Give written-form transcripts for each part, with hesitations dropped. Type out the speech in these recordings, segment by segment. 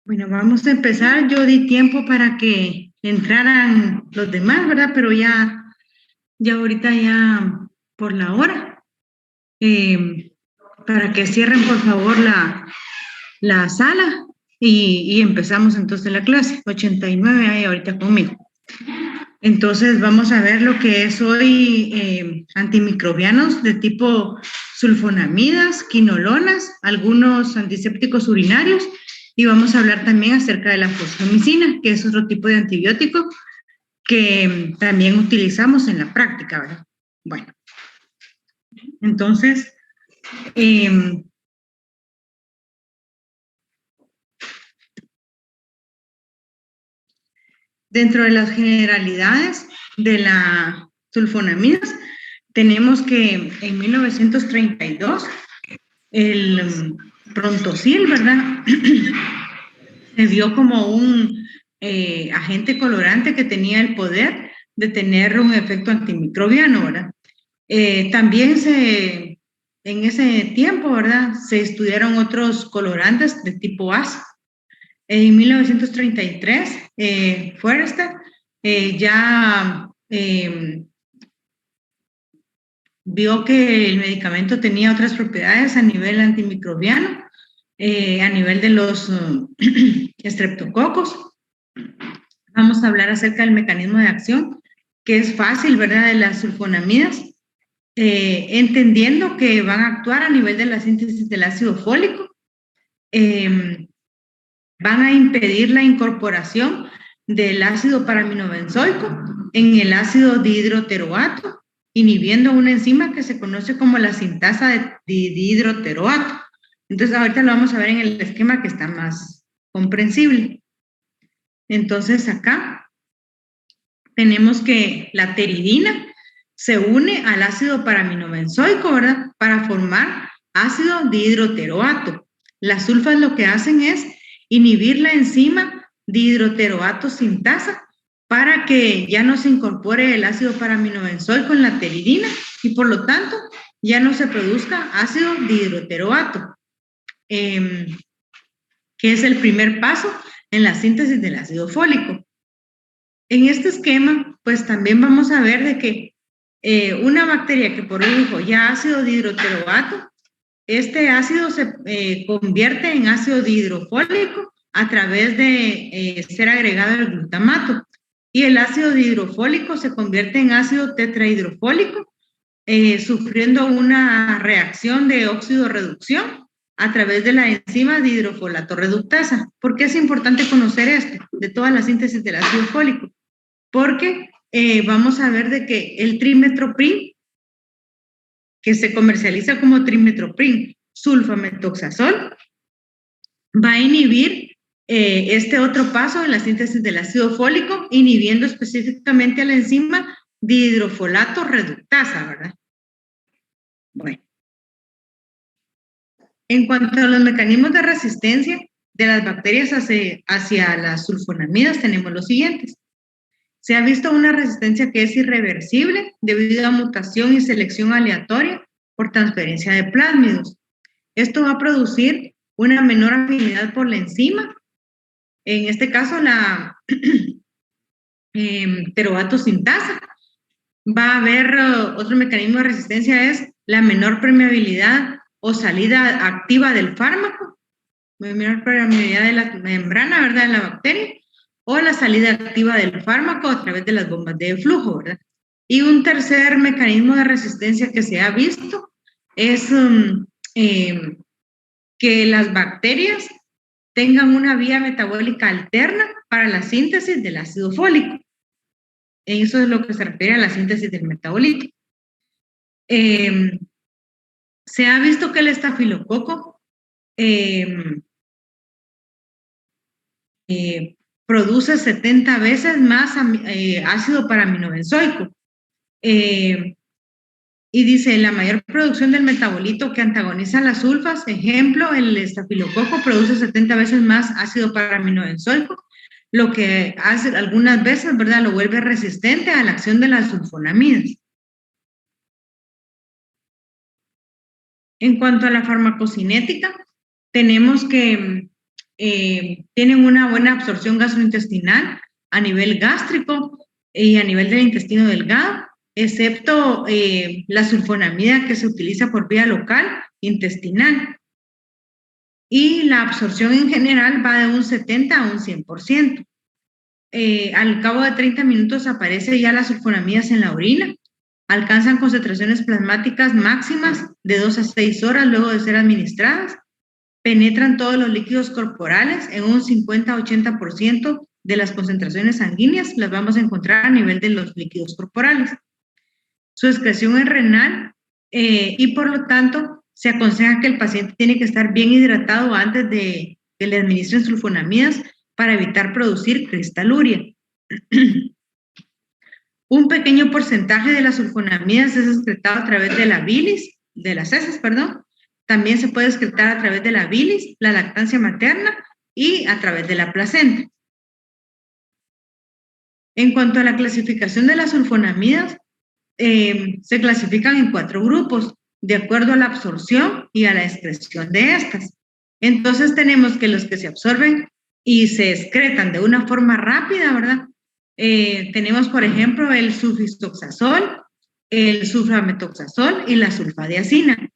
Bueno, vamos a empezar. Yo di tiempo para que entraran los demás, ¿verdad? Pero ya ahorita ya por la hora. eh, para que cierren por favor la sala y empezamos entonces la clase. 89 hay ahorita conmigo. Entonces vamos a ver lo que es hoy antimicrobianos de tipo sulfonamidas, quinolonas, algunos antisépticos urinarios y vamos a hablar también acerca de la fosfomicina, que es otro tipo de antibiótico que también utilizamos en la práctica, ¿verdad? Bueno, entonces, dentro de las generalidades de la sulfonamidas, tenemos que en 1932 el Prontosil, ¿verdad? Se vio como un agente colorante que tenía el poder de tener un efecto antimicrobiano, ¿verdad? También en ese tiempo, ¿verdad? Se estudiaron otros colorantes de tipo ácido. En 1933, Forrester ya vio que el medicamento tenía otras propiedades a nivel antimicrobiano, a nivel de los estreptococos. Vamos a hablar acerca del mecanismo de acción, que es fácil, ¿verdad?, de las sulfonamidas, entendiendo que van a actuar a nivel de la síntesis del ácido fólico, van a impedir la incorporación del ácido paraminobenzoico en el ácido dihidroteroato, inhibiendo una enzima que se conoce como la sintasa de dihidroteroato. Entonces, ahorita lo vamos a ver en el esquema que está más comprensible. Entonces, acá tenemos que la pteridina se une al ácido paraminobenzoico, ¿verdad?, para formar ácido dihidroteroato. Las sulfas lo que hacen es inhibir la enzima dihidroteroato sintasa para que ya no se incorpore el ácido paraminobenzoico en la pteridina y por lo tanto ya no se produzca ácido dihidroteroato, que es el primer paso en la síntesis del ácido fólico. En este esquema, pues también vamos a ver de que una bacteria que produjo ya ácido dihidroteroato, este ácido se convierte en ácido dihidrofólico a través de ser agregado al glutamato. Y el ácido dihidrofólico se convierte en ácido tetrahidrofólico, sufriendo una reacción de óxido-reducción a través de la enzima dihidrofolato reductasa. ¿Por qué es importante conocer esto de toda la síntesis del ácido fólico? Porque vamos a ver de que el trimetoprim, que se comercializa como trimetoprim sulfametoxazol, va a inhibir este otro paso en la síntesis del ácido fólico, inhibiendo específicamente a la enzima dihidrofolato reductasa, ¿verdad? Bueno. En cuanto a los mecanismos de resistencia de las bacterias hacia las sulfonamidas, tenemos los siguientes. Se ha visto una resistencia que es irreversible debido a mutación y selección aleatoria por transferencia de plásmidos. Esto va a producir una menor afinidad por la enzima, en este caso la teroato sintasa. Va a haber otro mecanismo de resistencia, es la menor permeabilidad o salida activa del fármaco, menor permeabilidad de la membrana, ¿verdad?, de la bacteria, o la salida activa del fármaco a través de las bombas de flujo, ¿verdad? Y un tercer mecanismo de resistencia que se ha visto es que las bacterias tengan una vía metabólica alterna para la síntesis del ácido fólico. Eso es lo que se refiere a la síntesis del metabolito. Se ha visto que el estafilococo produce 70 veces más ácido paraminobenzoico. Y dice, la mayor producción del metabolito que antagoniza las sulfas, ejemplo, el estafilococo produce 70 veces más ácido paraminobenzoico, lo que hace algunas veces, ¿verdad?, lo vuelve resistente a la acción de las sulfonamidas. En cuanto a la farmacocinética, tenemos que tienen una buena absorción gastrointestinal a nivel gástrico y a nivel del intestino delgado, excepto la sulfonamida que se utiliza por vía local intestinal. Y la absorción en general va de un 70 a un 100%. Al cabo de 30 minutos aparece ya las sulfonamidas en la orina, alcanzan concentraciones plasmáticas máximas de 2 a 6 horas luego de ser administradas, penetran todos los líquidos corporales en un 50-80% de las concentraciones sanguíneas, las vamos a encontrar a nivel de los líquidos corporales. Su excreción es renal y por lo tanto se aconseja que el paciente tiene que estar bien hidratado antes de que le administren sulfonamidas para evitar producir cristaluria. Un pequeño porcentaje de las sulfonamidas es excretado a través de la bilis, de las heces, perdón. También se puede excretar a través de la bilis, la lactancia materna y a través de la placenta. En cuanto a la clasificación de las sulfonamidas, se clasifican en 4 grupos, de acuerdo a la absorción y a la excreción de estas. Entonces tenemos que los que se absorben y se excretan de una forma rápida, ¿verdad? Tenemos, por ejemplo, el sulfistoxazol, el sulfametoxazol y la sulfadiazina.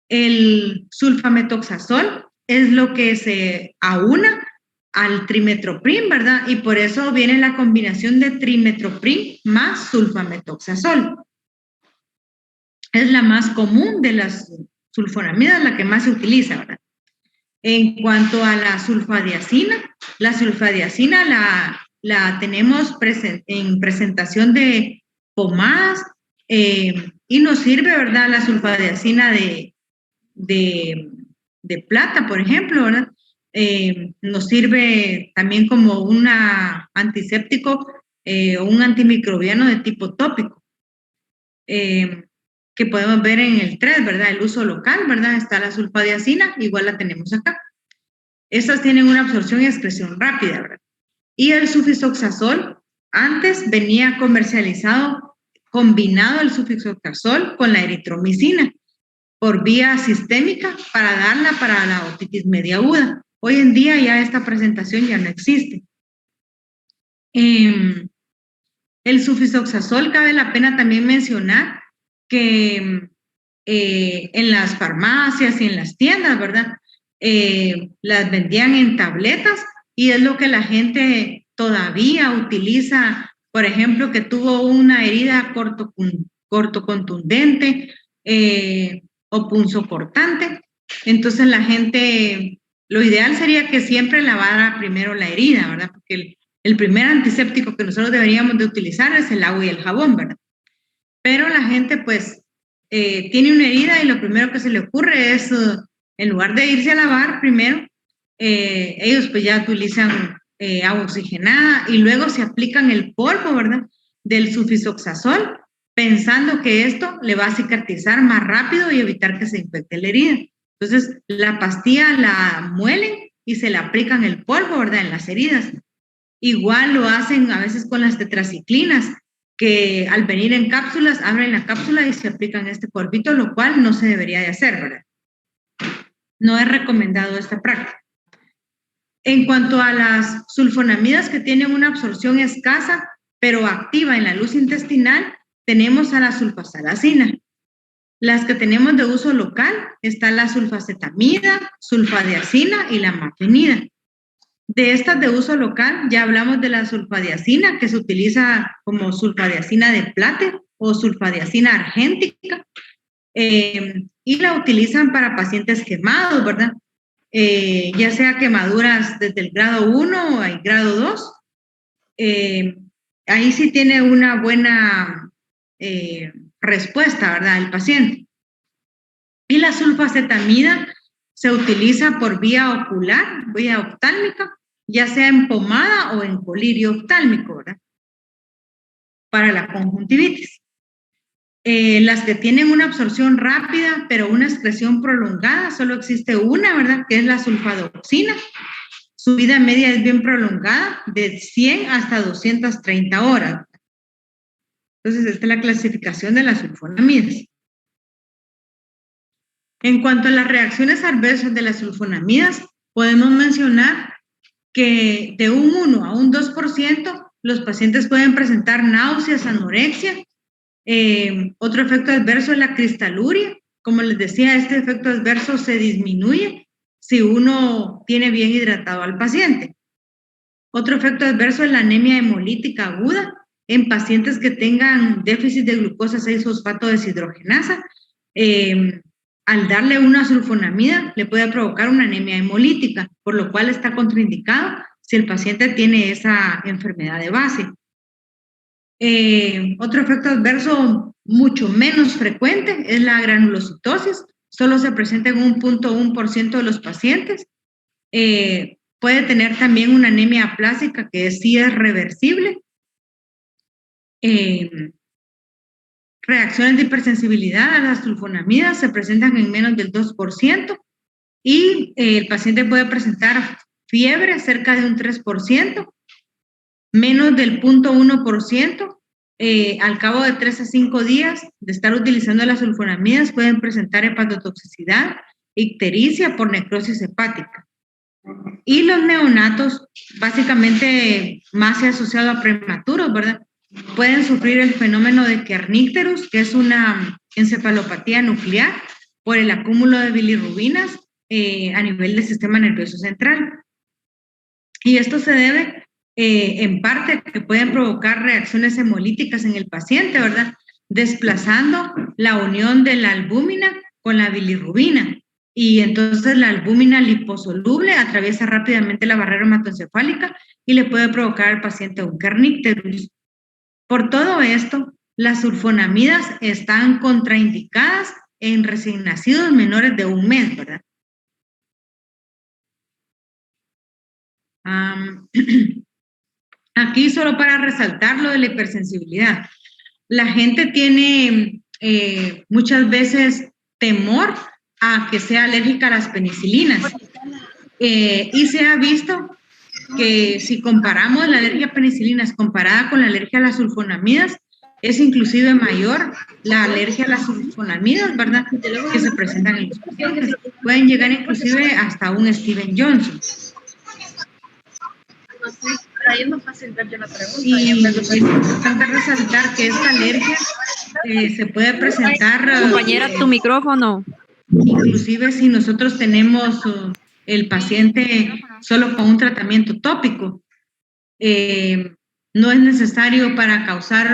El sulfametoxazol es lo que se aúna al trimetoprim, ¿verdad? Y por eso viene la combinación de trimetoprim más sulfametoxazol. Es la más común de las sulfonamidas, la que más se utiliza, ¿verdad? En cuanto a la sulfadiazina la tenemos en presentación de pomadas y nos sirve, ¿verdad? La sulfadiazina de plata, por ejemplo, ¿verdad? Nos sirve también como un antiséptico o un antimicrobiano de tipo tópico, que podemos ver en el 3, ¿verdad? El uso local, ¿verdad? Está la sulfadiazina, igual la tenemos acá. Estas tienen una absorción y excreción rápida, ¿verdad? Y el sulfisoxazol, antes venía comercializado, combinado el sulfisoxazol con la eritromicina por vía sistémica para darla para la otitis media aguda. Hoy en día ya esta presentación ya no existe. El sulfisoxazol, cabe la pena también mencionar que en las farmacias y en las tiendas, ¿verdad? Las vendían en tabletas y es lo que la gente todavía utiliza, por ejemplo, que tuvo una herida cortocontundente o punzocortante. Entonces la gente, lo ideal sería que siempre lavara primero la herida, ¿verdad? Porque el primer antiséptico que nosotros deberíamos de utilizar es el agua y el jabón, ¿verdad? Pero la gente pues tiene una herida y lo primero que se le ocurre es, en lugar de irse a lavar primero, ellos pues ya utilizan agua oxigenada y luego se aplican el polvo, ¿verdad? Del sulfisoxazol, pensando que esto le va a cicatrizar más rápido y evitar que se infecte la herida. Entonces, la pastilla la muelen y se le aplican el polvo, ¿verdad? En las heridas. Igual lo hacen a veces con las tetraciclinas, que al venir en cápsulas, abren la cápsula y se aplican este polvito, lo cual no se debería de hacer, ¿verdad? No es recomendado esta práctica. En cuanto a las sulfonamidas que tienen una absorción escasa, pero activa en la luz intestinal, tenemos a la sulfasalazina. Las que tenemos de uso local está la sulfacetamida, sulfadiazina y la mafenida. De estas de uso local ya hablamos de la sulfadiazina, que se utiliza como sulfadiazina de plata o sulfadiazina argéntica, y la utilizan para pacientes quemados, ¿verdad? Ya sea quemaduras desde el grado 1 o el grado 2. Ahí sí tiene una buena respuesta, ¿verdad? El paciente. Y la sulfacetamida se utiliza por vía ocular, vía oftálmica, ya sea en pomada o en colirio oftálmico, ¿verdad? Para la conjuntivitis. Las que tienen una absorción rápida, pero una excreción prolongada, solo existe una, ¿verdad? Que es la sulfadoxina. Su vida media es bien prolongada, de 100 hasta 230 horas. Entonces, esta es la clasificación de las sulfonamidas. En cuanto a las reacciones adversas de las sulfonamidas, podemos mencionar que de un 1 a un 2% los pacientes pueden presentar náuseas, anorexia. Otro efecto adverso es la cristaluria. Como les decía, este efecto adverso se disminuye si uno tiene bien hidratado al paciente. Otro efecto adverso es la anemia hemolítica aguda en pacientes que tengan déficit de glucosa 6-fosfato deshidrogenasa. Al darle una sulfonamida le puede provocar una anemia hemolítica, por lo cual está contraindicado si el paciente tiene esa enfermedad de base. Otro efecto adverso mucho menos frecuente es la granulocitosis, solo se presenta en un 0.1% de los pacientes. Puede tener también una anemia aplástica que sí es reversible. Reacciones de hipersensibilidad a las sulfonamidas se presentan en menos del 2% y el paciente puede presentar fiebre cerca de un 3%, menos del 0.1%. Al cabo de 3 a 5 días de estar utilizando las sulfonamidas pueden presentar hepatotoxicidad, ictericia por necrosis hepática. Y los neonatos, básicamente más asociado a prematuros, ¿verdad? Pueden sufrir el fenómeno de kernícterus, que es una encefalopatía nuclear por el acúmulo de bilirrubinas a nivel del sistema nervioso central. Y esto se debe en parte a que pueden provocar reacciones hemolíticas en el paciente, ¿verdad? Desplazando la unión de la albúmina con la bilirrubina. Y entonces la albúmina liposoluble atraviesa rápidamente la barrera hematoencefálica y le puede provocar al paciente un kernícterus. Por todo esto, las sulfonamidas están contraindicadas en recién nacidos menores de 1 mes, ¿verdad? Aquí solo para resaltar lo de la hipersensibilidad. La gente tiene muchas veces temor a que sea alérgica a las penicilinas. Y se ha visto que si comparamos la alergia a penicilinas comparada con la alergia a las sulfonamidas, es inclusive mayor la alergia a las sulfonamidas, ¿verdad? Que se presentan en los pacientes. Pueden llegar inclusive hasta un Steven Johnson. Ahí es más fácil ver la pregunta. Y es importante resaltar que esta alergia se puede presentar... Compañera, tu micrófono. Inclusive si nosotros tenemos el paciente solo con un tratamiento tópico, no es necesario para causar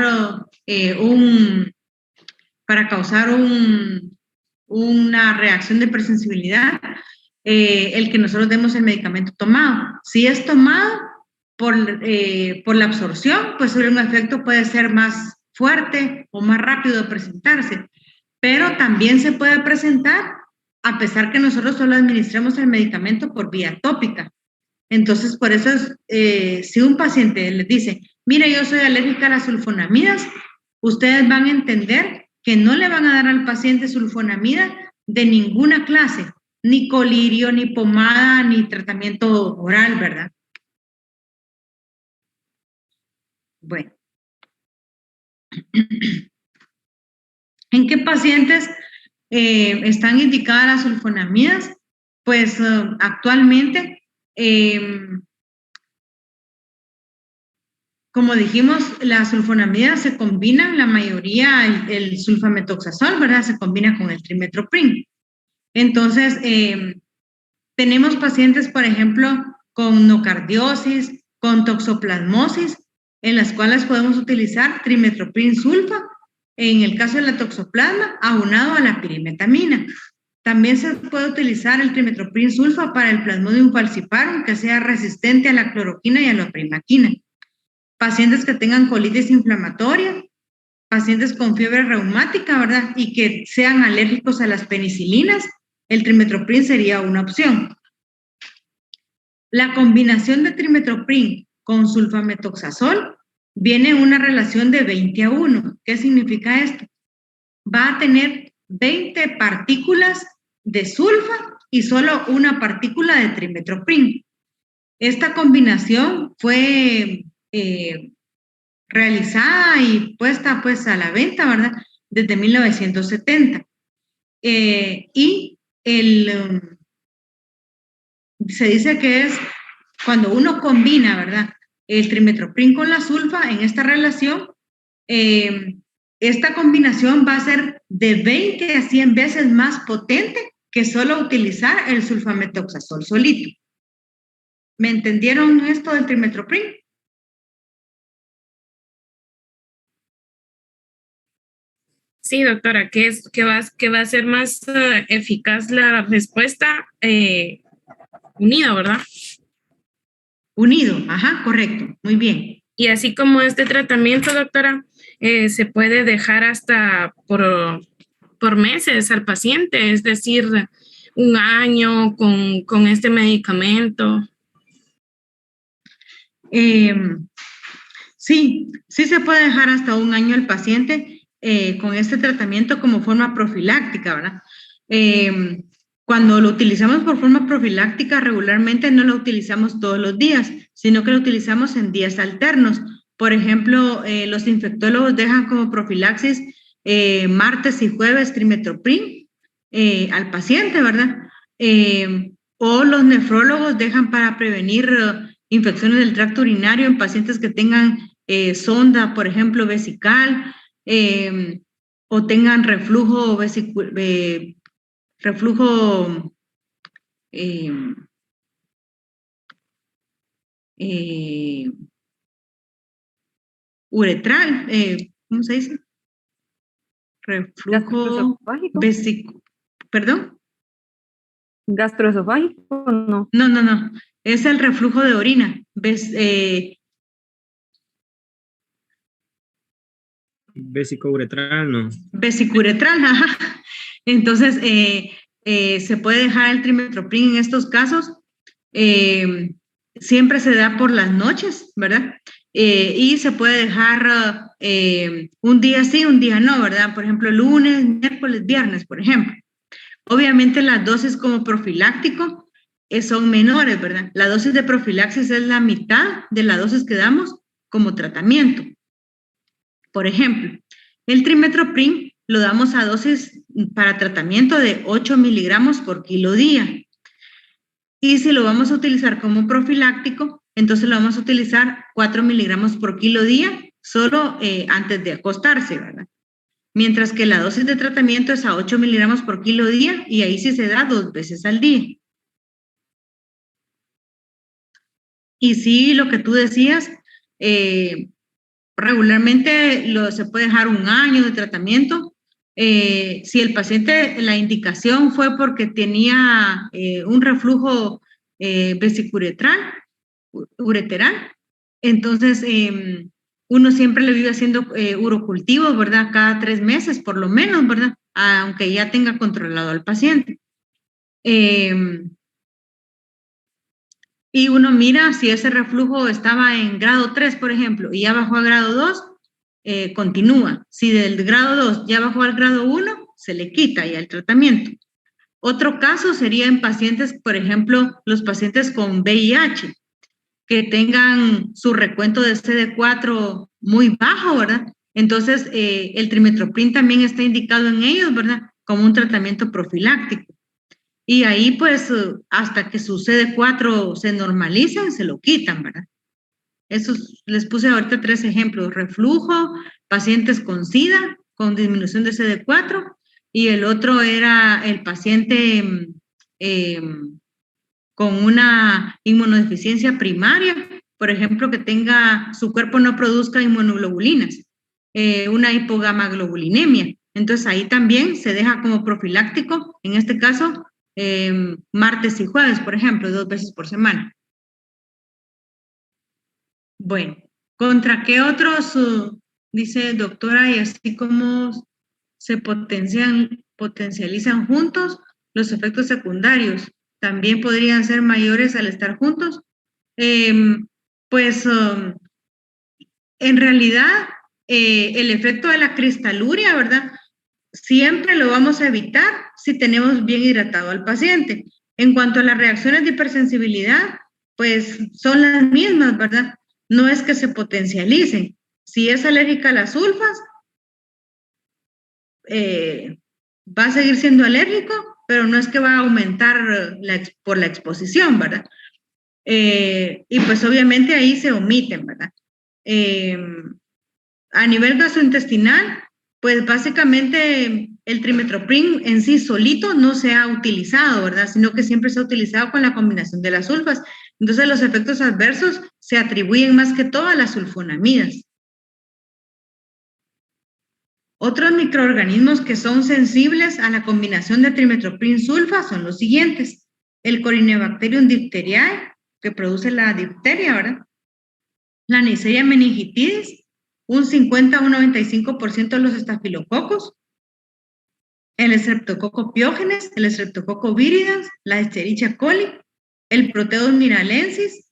una reacción de hipersensibilidad el que nosotros demos el medicamento tomado. Si es tomado por la absorción, pues un efecto puede ser más fuerte o más rápido de presentarse, pero también se puede presentar a pesar que nosotros solo administremos el medicamento por vía tópica. Entonces, por eso si un paciente les dice, mire, yo soy alérgica a las sulfonamidas, ustedes van a entender que no le van a dar al paciente sulfonamida de ninguna clase, ni colirio, ni pomada, ni tratamiento oral, ¿verdad? Bueno. ¿En qué pacientes están indicadas las sulfonamidas? Pues actualmente, como dijimos, las sulfonamidas se combinan, la mayoría, el sulfametoxazol, ¿verdad? Se combina con el trimethoprim. Entonces, tenemos pacientes, por ejemplo, con nocardiosis, con toxoplasmosis, en las cuales podemos utilizar trimethoprim sulfa, en el caso de la toxoplasma, aunado a la pirimetamina. También se puede utilizar el trimethoprim sulfa para el Plasmodium falciparum, que sea resistente a la cloroquina y a la primaquina. Pacientes que tengan colitis inflamatoria, pacientes con fiebre reumática, ¿verdad? Y que sean alérgicos a las penicilinas, el trimethoprim sería una opción. La combinación de trimethoprim con sulfametoxazol viene en una relación de 20-1. ¿Qué significa esto? Va a tener 20 partículas de sulfa y solo una partícula de trimethoprim. Esta combinación fue realizada y puesta pues a la venta, ¿verdad? Desde 1970. Y se dice que es cuando uno combina, ¿verdad? El trimestoprim con la sulfa en esta relación, esta combinación va a ser de 20 a 100 veces más potente que solo utilizar el sulfametoxazol solito. ¿Me entendieron esto del trimestoprim? Sí, doctora, que va a ser más eficaz la respuesta unida, ¿verdad? Unido, ajá, correcto, muy bien. Y así como este tratamiento, doctora, se puede dejar hasta por meses al paciente, es decir, un año con este medicamento. Sí, sí se puede dejar hasta un año al paciente con este tratamiento como forma profiláctica, ¿verdad? Cuando lo utilizamos por forma profiláctica, regularmente no lo utilizamos todos los días, sino que lo utilizamos en días alternos. Por ejemplo, los infectólogos dejan como profilaxis martes y jueves trimestoprim al paciente, ¿verdad? O los nefrólogos dejan para prevenir infecciones del tracto urinario en pacientes que tengan sonda, por ejemplo, vesical, o tengan reflujo reflujo uretral, ¿cómo se dice? Reflujo ¿perdón? ¿Gastroesofágico o no? No, es el reflujo de orina. Vesicouretral, no. Vesicuretral, ajá. Entonces, se puede dejar el trimestoprim en estos casos. Siempre se da por las noches, ¿verdad? Y se puede dejar un día sí, un día no, ¿verdad? Por ejemplo, lunes, miércoles, viernes, por ejemplo. Obviamente las dosis como profiláctico son menores, ¿verdad? La dosis de profilaxis es la mitad de la dosis que damos como tratamiento. Por ejemplo, el trimestoprim lo damos a dosis para tratamiento de 8 miligramos por kilo día. Y si lo vamos a utilizar como profiláctico, entonces lo vamos a utilizar 4 miligramos por kilo día, solo antes de acostarse, ¿verdad? Mientras que la dosis de tratamiento es a 8 miligramos por kilo día y ahí sí se da 2 veces al día. Y sí, lo que tú decías, regularmente se puede dejar un año de tratamiento. Si el paciente, la indicación fue porque tenía un reflujo vesicuretral, ureteral, entonces uno siempre le vive haciendo urocultivos, ¿verdad? Cada 3 meses, por lo menos, ¿verdad? Aunque ya tenga controlado al paciente. Y uno mira si ese reflujo estaba en grado 3, por ejemplo, y ya bajó a grado 2, continúa. Si del grado 2 ya bajó al grado 1, se le quita ya el tratamiento. Otro caso sería en pacientes, por ejemplo, los pacientes con VIH, que tengan su recuento de CD4 muy bajo, ¿verdad? Entonces, el trimestoprim también está indicado en ellos, ¿verdad? Como un tratamiento profiláctico. Y ahí, pues, hasta que su CD4 se normalicen, se lo quitan, ¿verdad? Esos, les puse ahorita 3 ejemplos: reflujo, pacientes con SIDA, con disminución de CD4, y el otro era el paciente con una inmunodeficiencia primaria, por ejemplo, que tenga, su cuerpo no produzca inmunoglobulinas, una hipogamaglobulinemia. Entonces ahí también se deja como profiláctico, en este caso, martes y jueves, por ejemplo, 2 veces por semana. Bueno, ¿contra qué otros, dice doctora, y así como se potencializan juntos los efectos secundarios, también podrían ser mayores al estar juntos? Pues en realidad el efecto de la cristaluria, ¿verdad? Siempre lo vamos a evitar si tenemos bien hidratado al paciente. En cuanto a las reacciones de hipersensibilidad, pues son las mismas, ¿verdad? No es que se potencialicen. Si es alérgica a las sulfas, va a seguir siendo alérgico pero no es que va a aumentar por la exposición, ¿verdad? Y pues obviamente ahí se omiten, ¿verdad? A nivel gastrointestinal, pues básicamente el trimethoprim en sí solito no se ha utilizado, ¿verdad? Sino que siempre se ha utilizado con la combinación de las sulfas. Entonces los efectos adversos se atribuyen más que todo a las sulfonamidas. Otros microorganismos que son sensibles a la combinación de trimethoprim sulfa son los siguientes. El Corynebacterium diphtheriae, que produce la difteria, ¿verdad? La Neisseria meningitidis, un 50 a un 95% de los estafilococos, el Streptococcus pyogenes, el Streptococcus viridans, la Escherichia coli, el Proteus miralensis,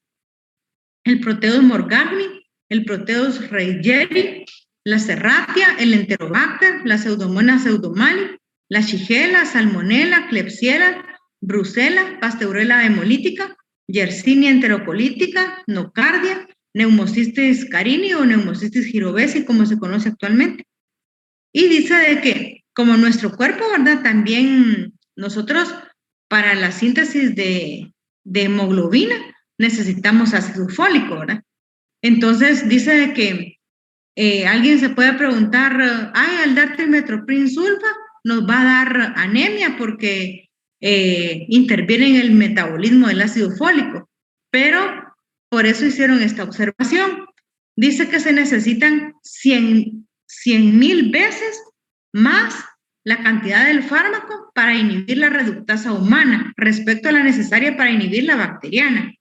el Proteus morgagni, el Proteus reigeri, la Serratia, el Enterobacter, la Pseudomonas pseudomali, la Shigella, Salmonella, Klebsiella, Brucella, Pasteurella hemolítica, Yersinia enterocolítica, Nocardia, Pneumocystis carini o Pneumocystis jirovesi, como se conoce actualmente. Y dice de que, como nuestro cuerpo, ¿verdad? También nosotros, para la síntesis de hemoglobina, necesitamos ácido fólico, ¿verdad? Entonces, dice de que alguien se puede preguntar, al dar trimethoprim sulfa, nos va a dar anemia porque interviene en el metabolismo del ácido fólico, pero por eso hicieron esta observación. Dice que se necesitan 100,000 veces más la cantidad del fármaco para inhibir la reductasa humana respecto a la necesaria para inhibir la bacteriana.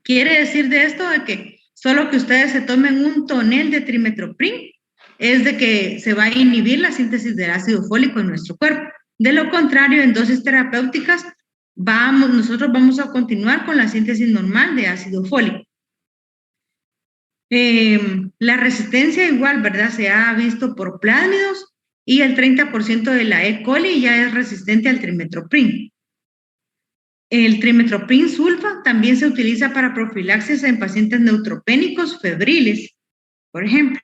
Quiere decir de esto de que solo que ustedes se tomen un tonel de trimethoprim es de que se va a inhibir la síntesis del ácido fólico en nuestro cuerpo. De lo contrario, en dosis terapéuticas, nosotros vamos a continuar con la síntesis normal de ácido fólico. La resistencia igual, ¿verdad? Se ha visto por plásmidos y el 30% de la E. coli ya es resistente al trimethoprim. El trimethoprim sulfa también se utiliza para profilaxis en pacientes neutropénicos febriles, por ejemplo.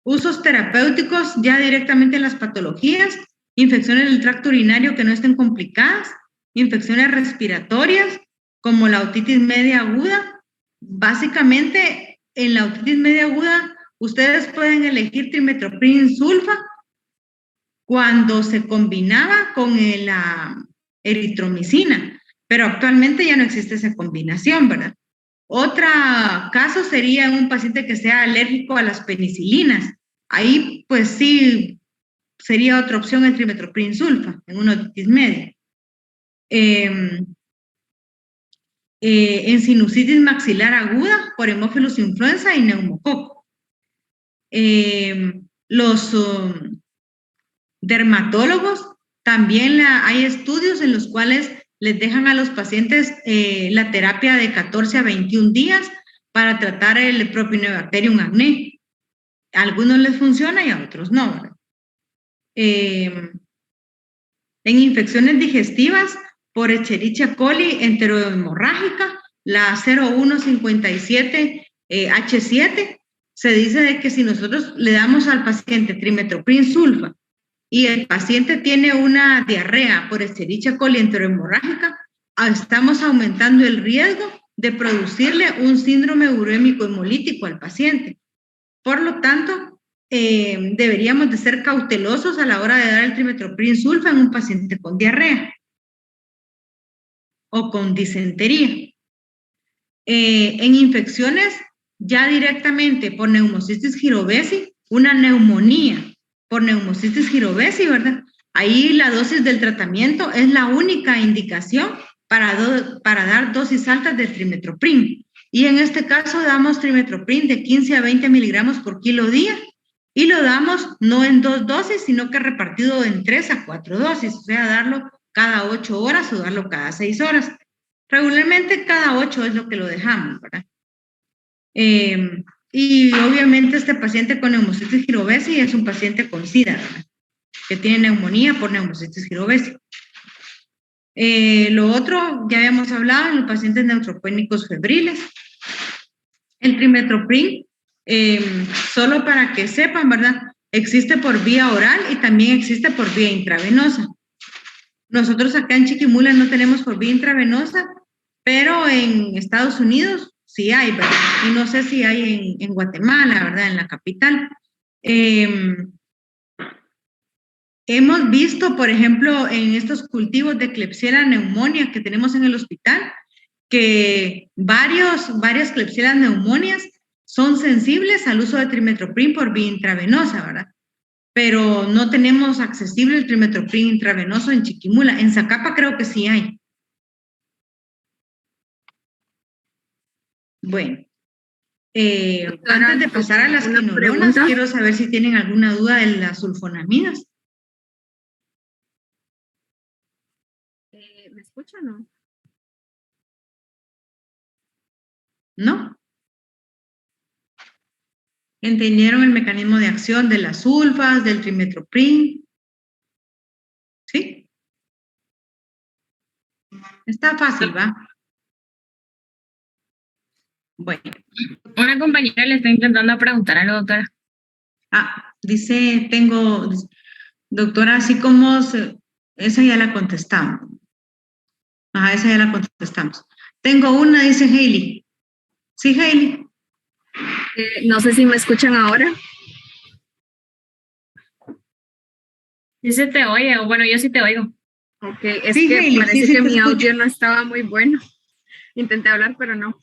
Usos terapéuticos ya directamente en las patologías, infecciones del tracto urinario que no estén complicadas, infecciones respiratorias como la otitis media aguda. Básicamente, en la otitis media aguda, ustedes pueden elegir trimethoprim sulfa cuando se combinaba con la eritromicina, pero actualmente ya no existe esa combinación, ¿verdad? Otro caso sería un paciente que sea alérgico a las penicilinas. Ahí, pues sí, sería otra opción el trimethoprim sulfa en una otitis media. En sinusitis maxilar aguda por Haemophilus influenza y neumococo. Los dermatólogos también hay estudios en los cuales les dejan a los pacientes la terapia de 14 a 21 días para tratar el Propionibacterium acne. A algunos les funciona y a otros no, ¿verdad? En infecciones digestivas por Escherichia coli enterohemorrágica, la 0157H7, se dice de que si nosotros le damos al paciente trimethoprim sulfa y el paciente tiene una diarrea por Escherichia coli enterohemorrágica, estamos aumentando el riesgo de producirle un síndrome urémico hemolítico al paciente. Por lo tanto, deberíamos de ser cautelosos a la hora de dar el trimethoprim sulfa en un paciente con diarrea o con disentería. En infecciones ya directamente por Pneumocystis jirovesi, una neumonía por Pneumocystis jirovesi, ¿verdad? Ahí la dosis del tratamiento es la única indicación para dar dosis altas de trimethoprim. Y en este caso damos trimethoprim de 15 a 20 miligramos por kilo día y lo damos no en 2 dosis, sino que repartido en 3 a 4 dosis, o sea, darlo cada 8 horas o darlo cada 6 horas. Regularmente cada 8 es lo que lo dejamos, ¿verdad? Y obviamente este paciente con Pneumocystis jirovesi es un paciente con SIDA, ¿verdad? Que tiene neumonía por Pneumocystis jirovesi. Lo otro, ya habíamos hablado en los pacientes neutropénicos febriles. El trimethoprim Solo para que sepan, ¿verdad? Existe por vía oral y también existe por vía intravenosa. Nosotros acá en Chiquimula no tenemos por vía intravenosa, pero en Estados Unidos sí hay, ¿verdad? Y no sé si hay en Guatemala, ¿verdad? En la capital. Hemos visto, por ejemplo, en estos cultivos de Klebsiella pneumoniae que tenemos en el hospital, que varias Klebsiella pneumonias son sensibles al uso de trimestoprim por vía intravenosa, ¿verdad? Pero no tenemos accesible el trimestoprim intravenoso en Chiquimula. En Zacapa creo que sí hay. Bueno, antes de pasar a las quinolonas, quiero saber si tienen alguna duda de las sulfonamidas. ¿Me escuchan o no? ¿No? ¿Entendieron el mecanismo de acción de las sulfas, del trimestoprim? ¿Sí? Está fácil, ¿va? Bueno. Una compañera le está intentando preguntar a la doctora. Dice, doctora, así como esa ya la contestamos. Esa ya la contestamos. Tengo una, dice Hailey. ¿Sí, Hailey? No sé si me escuchan ahora. Sí se te oye, o bueno, yo sí te oigo. Ok, es sí, que Hailey, parece que mi audio no estaba muy bueno. Intenté hablar, pero no.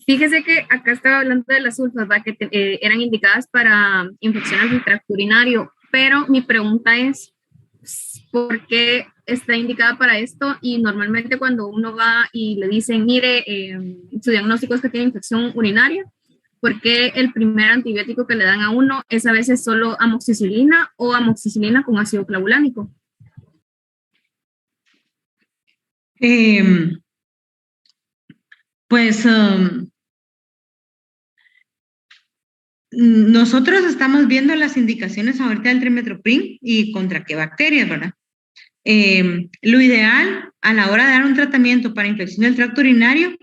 Fíjese que acá estaba hablando de las sulfas, ¿va? Que eran indicadas para infecciones del tracto urinario, pero mi pregunta es, ¿por qué está indicada para esto? Y normalmente cuando uno va y le dicen, mire, su diagnóstico es que tiene infección urinaria, ¿por qué el primer antibiótico que le dan a uno es a veces solo amoxicilina o amoxicilina con ácido clavulánico? Pues nosotros estamos viendo las indicaciones ahorita del trimestoprim y contra qué bacterias, ¿verdad? Lo ideal a la hora de dar un tratamiento para infección del tracto urinario,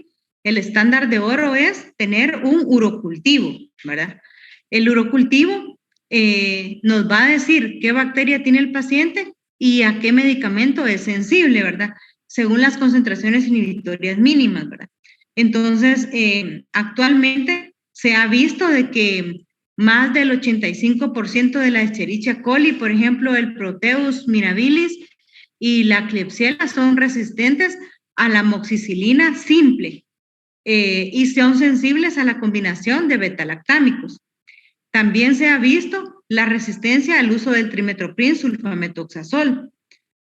el estándar de oro es tener un urocultivo, ¿verdad? El urocultivo nos va a decir qué bacteria tiene el paciente y a qué medicamento es sensible, ¿verdad? Según las concentraciones inhibitorias mínimas, ¿verdad? Entonces, actualmente se ha visto de que más del 85% de la Escherichia coli, por ejemplo, el Proteus mirabilis y la Klebsiella son resistentes a la amoxicilina simple y son sensibles a la combinación de betalactámicos. También se ha visto la resistencia al uso del trimestoprim sulfametoxazol.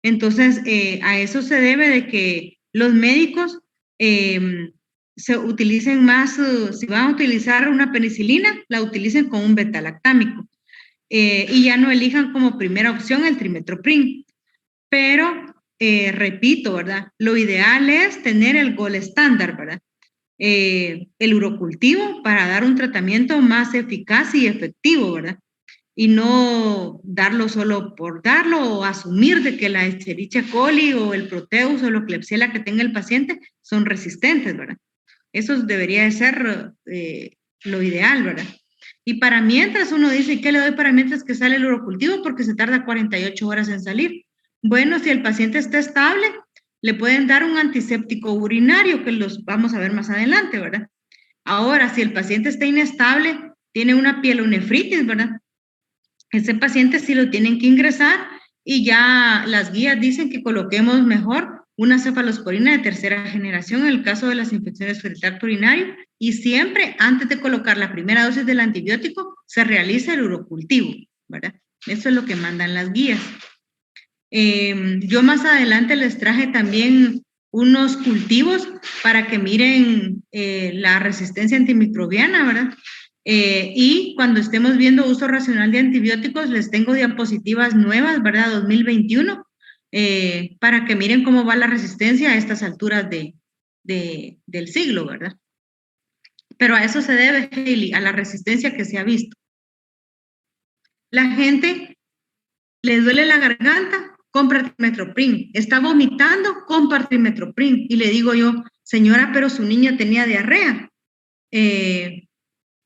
Entonces, a eso se debe de que los médicos se utilicen más, si van a utilizar una penicilina, la utilicen con un betalactámico y ya no elijan como primera opción el trimestoprim. Pero, repito, ¿verdad? Lo ideal es tener el gold estándar, ¿verdad? El urocultivo para dar un tratamiento más eficaz y efectivo, ¿verdad? Y no darlo solo por darlo o asumir de que la Escherichia coli o el Proteus o la Klebsiella que tenga el paciente son resistentes, ¿verdad? Eso debería de ser lo ideal, ¿verdad? Y para mientras uno dice, ¿qué le doy para mientras que sale el urocultivo? Porque se tarda 48 horas en salir. Bueno, si el paciente está estable, le pueden dar un antiséptico urinario, que los vamos a ver más adelante, ¿verdad? Ahora, si el paciente está inestable, tiene una pielonefritis, ¿verdad? Ese paciente sí lo tienen que ingresar y ya las guías dicen que coloquemos mejor una cefalosporina de tercera generación en el caso de las infecciones del tracto urinario y siempre antes de colocar la primera dosis del antibiótico se realiza el urocultivo, ¿verdad? Eso es lo que mandan las guías. Yo más adelante les traje también unos cultivos para que miren la resistencia antimicrobiana, ¿verdad? Y cuando estemos viendo uso racional de antibióticos, les tengo diapositivas nuevas, ¿verdad? 2021, para que miren cómo va la resistencia a estas alturas del siglo, ¿verdad? Pero a eso se debe, Hailey, a la resistencia que se ha visto. La gente le duele la garganta, compra trimestoprim. Está vomitando, compra trimestoprim. Y le digo yo, señora, pero su niña tenía diarrea.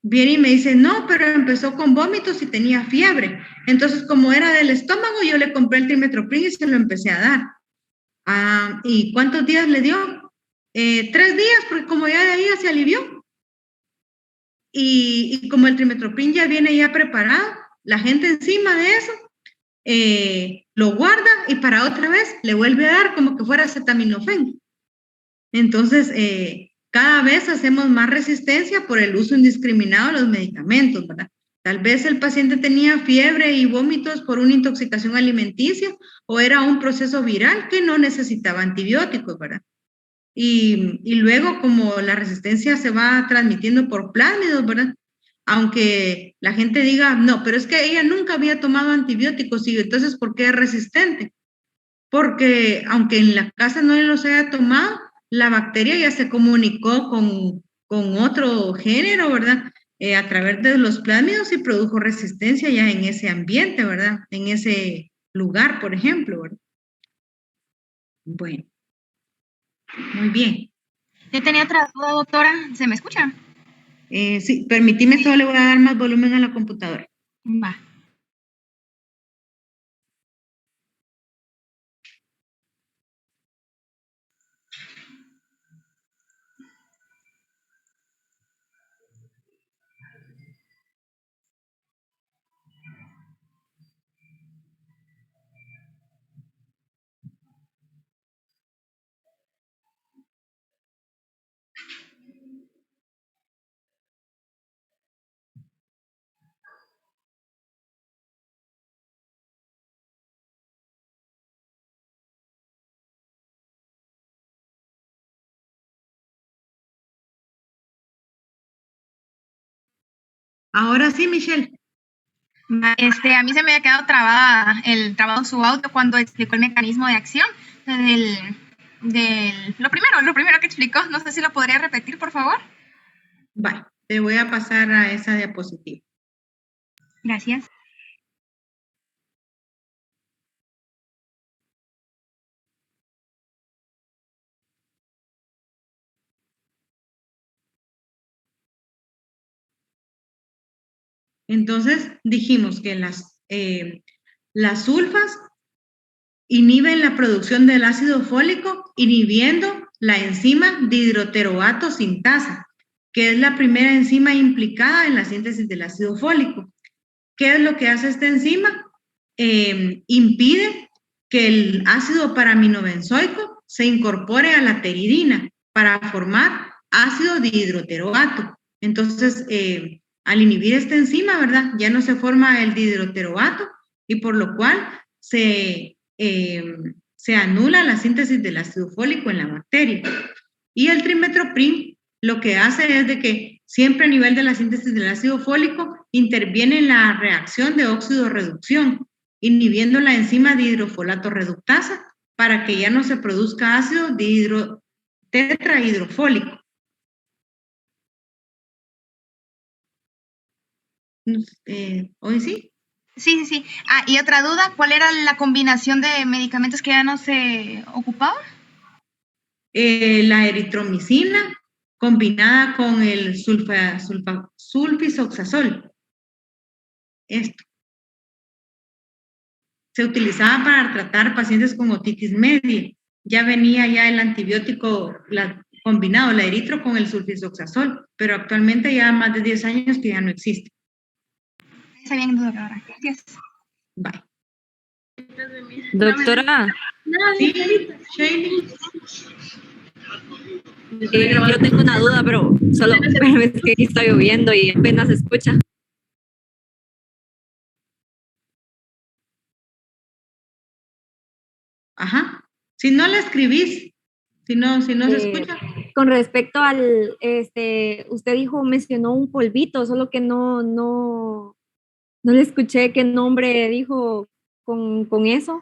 viene y me dice, no, pero empezó con vómitos y tenía fiebre. Entonces, como era del estómago, yo le compré el Trimestoprim y se lo empecé a dar. ¿Y cuántos días le dio? 3 días, porque como ya de ahí ya se alivió. Y como el Trimestoprim ya viene ya preparado, la gente encima de eso lo guarda y para otra vez le vuelve a dar como que fuera acetaminofén. Entonces, cada vez hacemos más resistencia por el uso indiscriminado de los medicamentos, ¿verdad? Tal vez el paciente tenía fiebre y vómitos por una intoxicación alimenticia o era un proceso viral que no necesitaba antibióticos, ¿verdad? Y luego, como la resistencia se va transmitiendo por plásmidos, ¿verdad? Aunque la gente diga, no, pero es que ella nunca había tomado antibióticos y entonces, ¿por qué es resistente? Porque aunque en la casa no los haya tomado, la bacteria ya se comunicó con otro género, ¿verdad? A través de los plásmidos y produjo resistencia ya en ese ambiente, ¿verdad? En ese lugar, por ejemplo, ¿verdad? Bueno, muy bien. Yo tenía otra duda, doctora. ¿Se me escucha? Sí, permíteme, solo le voy a dar más volumen a la computadora. Va. Ahora sí, Michelle. A mí se me había quedado trabado su audio cuando explicó el mecanismo de acción lo primero que explicó. No sé si lo podría repetir, por favor. Vale, te voy a pasar a esa diapositiva. Gracias. Entonces, dijimos que las sulfas inhiben la producción del ácido fólico, inhibiendo la enzima dihidroteroato sintasa, que es la primera enzima implicada en la síntesis del ácido fólico. ¿Qué es lo que hace esta enzima? Impide que el ácido paraminobenzoico se incorpore a la pteridina para formar ácido dihidroteroato. Entonces, al inhibir esta enzima, ¿verdad? Ya no se forma el dihidroteroato y por lo cual se anula la síntesis del ácido fólico en la bacteria. Y el Trimestoprim lo que hace es de que siempre a nivel de la síntesis del ácido fólico interviene en la reacción de óxido-reducción, inhibiendo la enzima dihidrofolato reductasa para que ya no se produzca ácido tetrahidrofólico. ¿Hoy sí? Sí. Y otra duda, ¿cuál era la combinación de medicamentos que ya no se ocupaba? La eritromicina combinada con el sulfisoxazol. Esto. Se utilizaba para tratar pacientes con otitis media. Ya venía ya el antibiótico combinado, la eritro con el sulfisoxazol, pero actualmente ya más de 10 años que ya no existe. Está bien, doctora. Gracias. Bye. Doctora. Sí, Shaylee. Yo tengo una duda, pero solo es que aquí está lloviendo y apenas se escucha. Ajá. Si no la escribís, si no se escucha. Con respecto al, usted mencionó un polvito, solo que no le escuché qué nombre dijo con eso.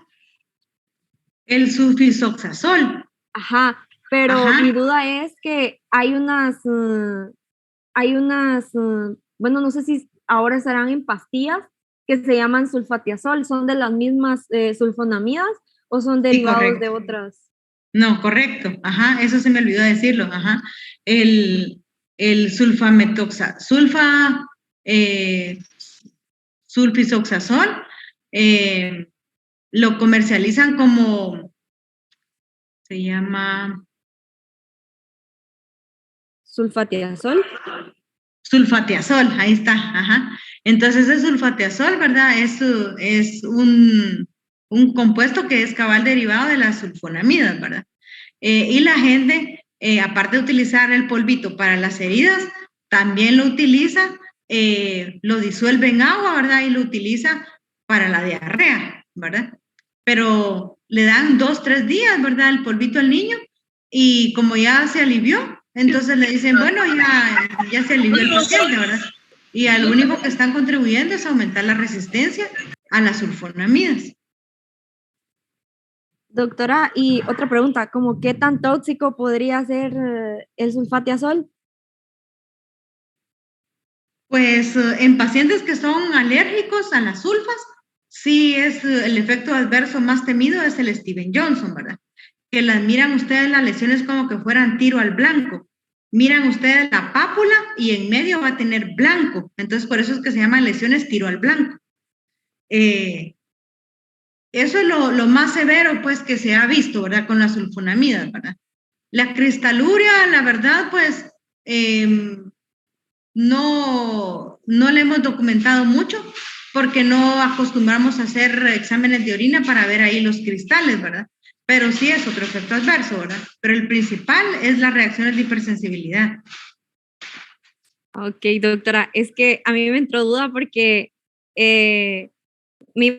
El sulfisoxazol. Ajá, pero mi duda es que hay unas, bueno, no sé si ahora estarán en pastillas que se llaman sulfatiazol, ¿son de las mismas sulfonamidas o son derivados de otras? No, correcto, ajá, eso se me olvidó decirlo, ajá. El el sulfisoxazol, lo comercializan como, se llama Sulfatiazol. sulfatiazol, ahí está, ajá. Entonces el sulfatiazol, ¿verdad? Es un compuesto que es cabal derivado de las sulfonamidas, ¿verdad? Y la gente, aparte de utilizar el polvito para las heridas, también lo utiliza, lo disuelve en agua, ¿verdad? Y lo utiliza para la diarrea, ¿verdad? Pero le dan 2, 3 días, ¿verdad? El polvito al niño y como ya se alivió, entonces le dicen, bueno, ya se alivió el paciente, ¿verdad? Y al único que están contribuyendo es aumentar la resistencia a las sulfonamidas. Doctora, y otra pregunta, ¿cómo qué tan tóxico podría ser el sulfatiazol? Pues en pacientes que son alérgicos a las sulfas, sí es el efecto adverso más temido es el Steven Johnson, ¿verdad? Que las miran ustedes las lesiones como que fueran tiro al blanco. Miran ustedes la pápula y en medio va a tener blanco. Entonces, por eso es que se llaman lesiones tiro al blanco. Eso es lo más severo, pues, que se ha visto, ¿verdad? Con las sulfonamidas, ¿verdad? La cristaluria, la verdad, pues, no le hemos documentado mucho porque no acostumbramos a hacer exámenes de orina para ver ahí los cristales, ¿verdad? Pero sí es otro efecto adverso, ¿verdad? Pero el principal es las reacciones de hipersensibilidad. Ok, doctora, es que a mí me entró duda porque mi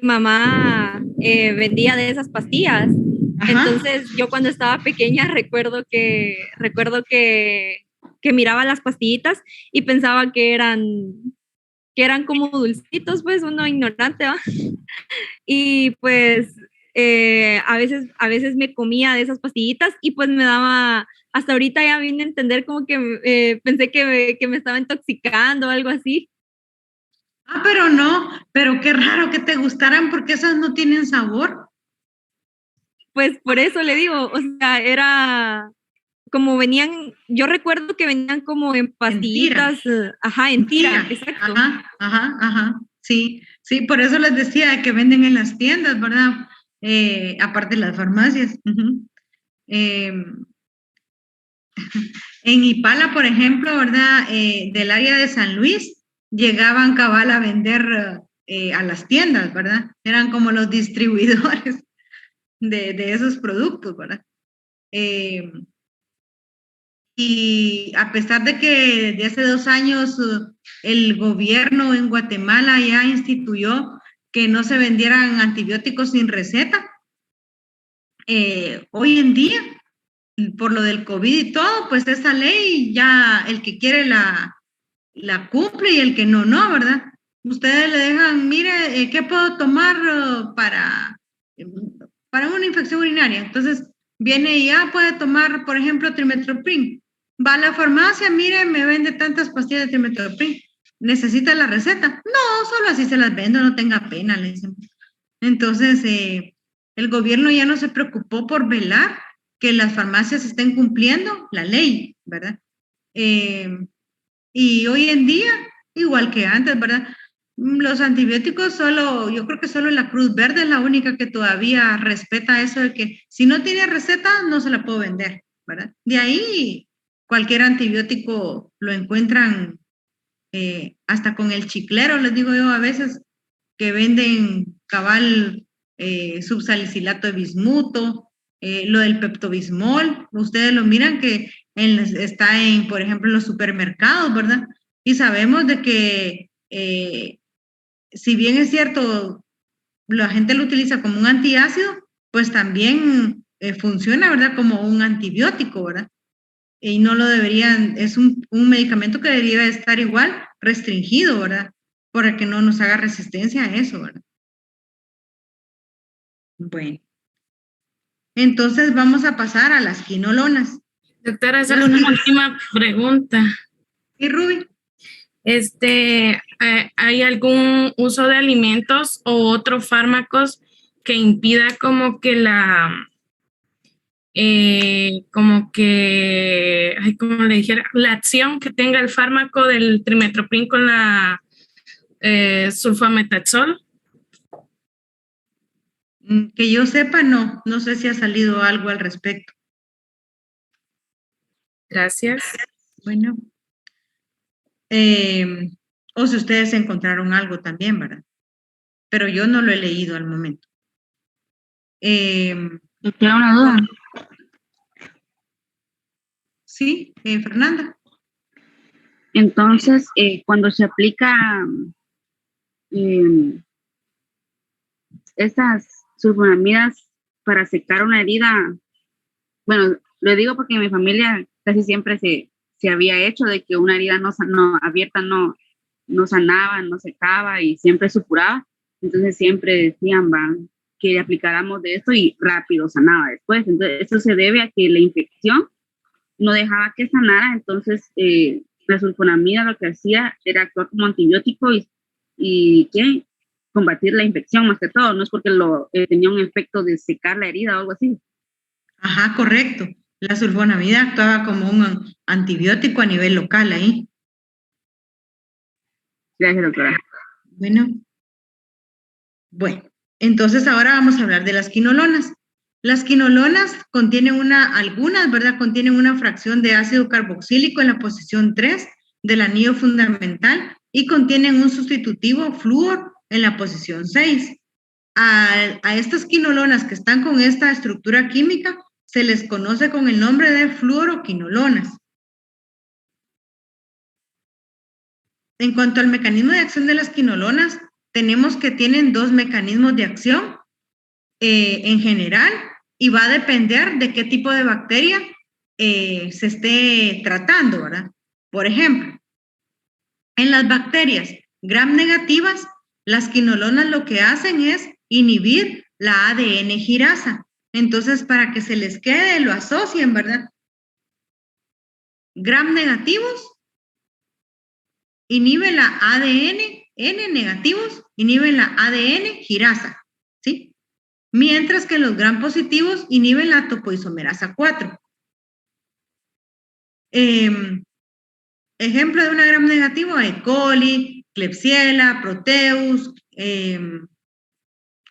mamá vendía de esas pastillas. Ajá. Entonces yo cuando estaba pequeña recuerdo que miraba las pastillitas y pensaba que eran como dulcitos, pues uno ignorante, ¿va? Y pues a veces me comía de esas pastillitas y pues me daba, hasta ahorita ya vine a entender como que pensé que me estaba intoxicando o algo así. Pero no, pero qué raro que te gustaran porque esas no tienen sabor. Pues por eso le digo, o sea, era como venían, yo recuerdo que venían como en pastillitas, en tira, exacto. Ajá, sí, por eso les decía que venden en las tiendas, ¿verdad? Aparte de las farmacias. En Ipala, por ejemplo, ¿verdad? Del área de San Luis, llegaban cabal a vender a las tiendas, ¿verdad? Eran como los distribuidores de esos productos, ¿verdad? Y a pesar de que desde hace 2 años el gobierno en Guatemala ya instituyó que no se vendieran antibióticos sin receta, hoy en día, por lo del COVID y todo, pues esa ley ya el que quiere la cumple y el que no, ¿verdad? Ustedes le dejan, mire, ¿qué puedo tomar para una infección urinaria? Entonces viene y ya puede tomar, por ejemplo, trimestoprim. Va a la farmacia, mire, me vende tantas pastillas de trimestoprim. ¿Necesita la receta? No, solo así se las vendo, no tenga pena, le dicen. Entonces, el gobierno ya no se preocupó por velar que las farmacias estén cumpliendo la ley, ¿verdad? Y hoy en día, igual que antes, ¿verdad? Los antibióticos yo creo que solo la Cruz Verde es la única que todavía respeta eso de que si no tiene receta, no se la puedo vender, ¿verdad? De ahí, cualquier antibiótico lo encuentran hasta con el chiclero, les digo yo a veces, que venden cabal subsalicilato de bismuto, lo del peptobismol, ustedes lo miran que está por ejemplo, en los supermercados, ¿verdad? Y sabemos de que si bien es cierto, la gente lo utiliza como un antiácido, pues también funciona, ¿verdad? Como un antibiótico, ¿verdad? Y no lo deberían, es un medicamento que debería estar igual restringido, ¿verdad? Para que no nos haga resistencia a eso, ¿verdad? Bueno. Entonces vamos a pasar a las quinolonas. Doctora, solo una última pregunta. ¿Y Ruby? ¿Hay algún uso de alimentos o otros fármacos que impida como que como que, ay, como le dijera, la acción que tenga el fármaco del trimestoprim con la sulfametazol. Que yo sepa, no sé si ha salido algo al respecto. Gracias. Bueno. O si ustedes encontraron algo también, ¿verdad? Pero yo no lo he leído al momento. Me queda una duda. Sí, Fernanda. Entonces, cuando se aplica estas sulfonamidas para secar una herida, bueno, lo digo porque en mi familia casi siempre se había hecho de que una herida no abierta no sanaba, no secaba y siempre supuraba. Entonces siempre decían que aplicáramos de esto y rápido sanaba después. Entonces eso se debe a que la infección no dejaba que sanara. Entonces la sulfonamida lo que hacía era actuar como antibiótico y ¿qué? Combatir la infección más que todo. No es porque tenía un efecto de secar la herida o algo así. Ajá, correcto. La sulfonamida actuaba como un antibiótico a nivel local ahí. Gracias, doctora. Bueno, entonces ahora vamos a hablar de las quinolonas. Las quinolonas contienen algunas, ¿verdad? Contienen una fracción de ácido carboxílico en la posición 3 del anillo fundamental y contienen un sustitutivo flúor en la posición 6. A estas quinolonas que están con esta estructura química se les conoce con el nombre de fluoroquinolonas. En cuanto al mecanismo de acción de las quinolonas, tenemos que tienen dos mecanismos de acción en general y va a depender de qué tipo de bacteria se esté tratando, ¿verdad? Por ejemplo, en las bacterias gram negativas, las quinolonas lo que hacen es inhibir la ADN girasa. Entonces, para que se les quede, lo asocien, ¿verdad? Gram negativos inhiben la ADN, N negativos inhiben la ADN girasa, ¿sí? Mientras que los gram positivos inhiben la topoisomerasa 4. Ejemplo de una gram negativo, E. coli, Klebsiella, Proteus, ¿qué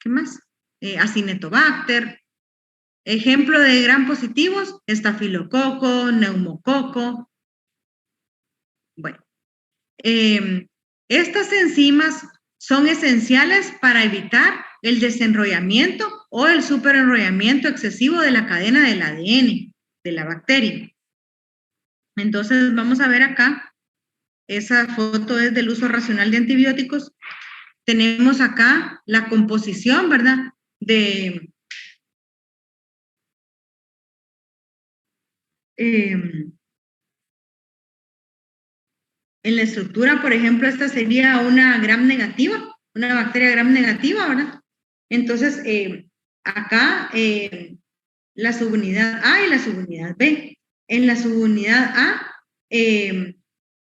más? Acinetobacter. Ejemplo de gram positivos, estafilococo, neumococo. Bueno, estas enzimas son esenciales para evitar el desenrollamiento o el superenrollamiento excesivo de la cadena del ADN de la bacteria. Entonces vamos a ver acá, esa foto es del uso racional de antibióticos. Tenemos acá la composición, ¿verdad? En la estructura, por ejemplo, esta sería una gram negativa, una bacteria gram negativa, ¿verdad? Entonces, acá la subunidad A y la subunidad B. En la subunidad A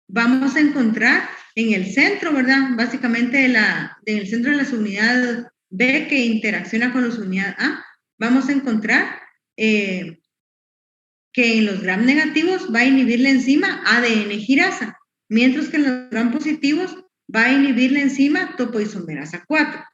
vamos a encontrar en el centro, ¿verdad? Básicamente en el centro de la subunidad B que interacciona con la subunidad A, vamos a encontrar que en los gram negativos va a inhibir la enzima ADN girasa, mientras que en los gram positivos va a inhibir la enzima topoisomerasa 4.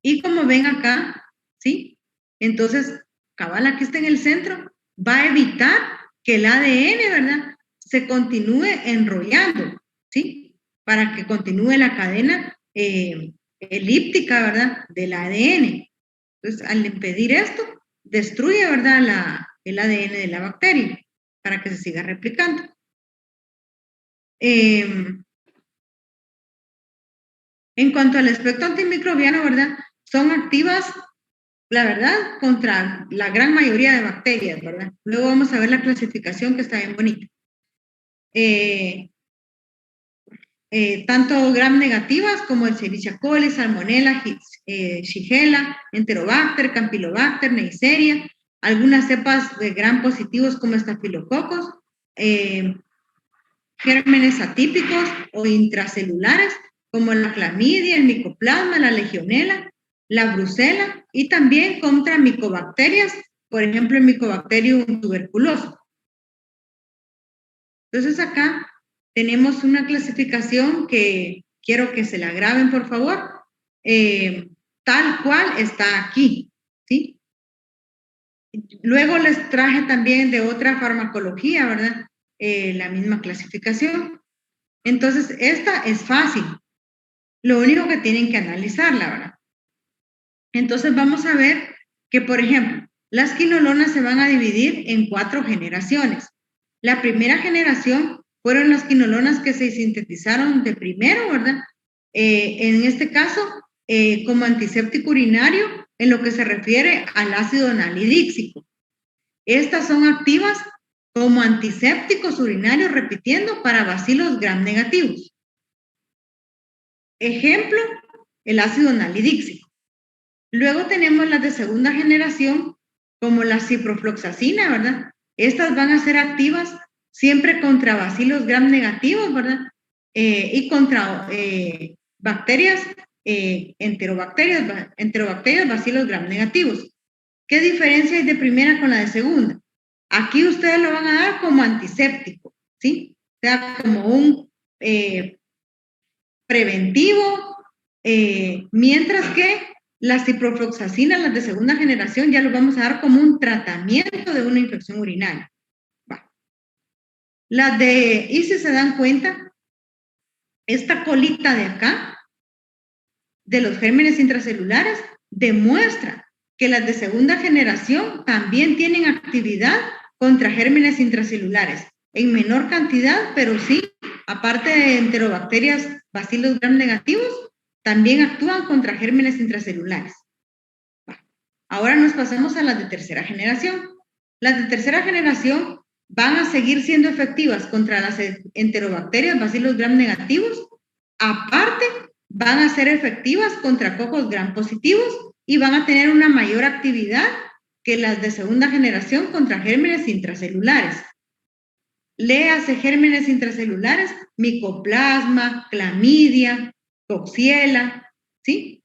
Y como ven acá, ¿sí? Entonces, cabal, aquí está en el centro, va a evitar que el ADN, ¿verdad?, se continúe enrollando, ¿sí? Para que continúe la cadena elíptica, ¿verdad?, del ADN. Entonces, al impedir esto, destruye, ¿verdad?, el ADN de la bacteria para que se siga replicando. En cuanto al espectro antimicrobiano, ¿verdad?, son activas, la verdad, contra la gran mayoría de bacterias, ¿verdad? Luego vamos a ver la clasificación que está bien bonita. Tanto gram negativas como el Escherichia coli, Salmonella, Shigella, Enterobacter, Campylobacter, Neisseria, algunas cepas de gram positivos como estafilococos, gérmenes atípicos o intracelulares como la clamidia, el micoplasma, la legionela, la brucela y también contra micobacterias por ejemplo, el Mycobacterium tuberculoso. Entonces acá tenemos una clasificación que quiero que se la graben, por favor, tal cual está aquí, ¿sí? Luego les traje también de otra farmacología, ¿verdad? La misma clasificación. Entonces, esta es fácil. Lo único que tienen que analizarla, ¿verdad? Entonces, vamos a ver que, por ejemplo, las quinolonas se van a dividir en 4 generaciones. La primera generación fueron las quinolonas que se sintetizaron de primero, ¿verdad? En este caso, como antiséptico urinario, en lo que se refiere al ácido nalidíxico. Estas son activas como antisépticos urinarios, repitiendo, para bacilos gram negativos. Ejemplo, el ácido nalidíxico. Luego tenemos las de segunda generación, como la ciprofloxacina, ¿verdad? Estas van a ser activas siempre contra bacilos gram negativos, ¿verdad? Y contra bacterias, enterobacterias, bacilos gram negativos. ¿Qué diferencia hay de primera con la de segunda? Aquí ustedes lo van a dar como antiséptico, ¿sí? O sea, como un preventivo, mientras que las ciprofloxacina, las de segunda generación, ya lo vamos a dar como un tratamiento de una infección urinaria. Va. Las de, y si se dan cuenta, esta colita de acá, de los gérmenes intracelulares, demuestra que las de segunda generación también tienen actividad contra gérmenes intracelulares, en menor cantidad, pero sí, aparte de enterobacterias, bacilos gram negativos, también actúan contra gérmenes intracelulares. Ahora nos pasamos a las de tercera generación. Las de tercera generación van a seguir siendo efectivas contra las enterobacterias, bacilos gram negativos. Aparte, van a ser efectivas contra cocos gram positivos y van a tener una mayor actividad que las de segunda generación contra gérmenes intracelulares. Léase gérmenes intracelulares, micoplasma, clamidia, coxiela, ¿sí?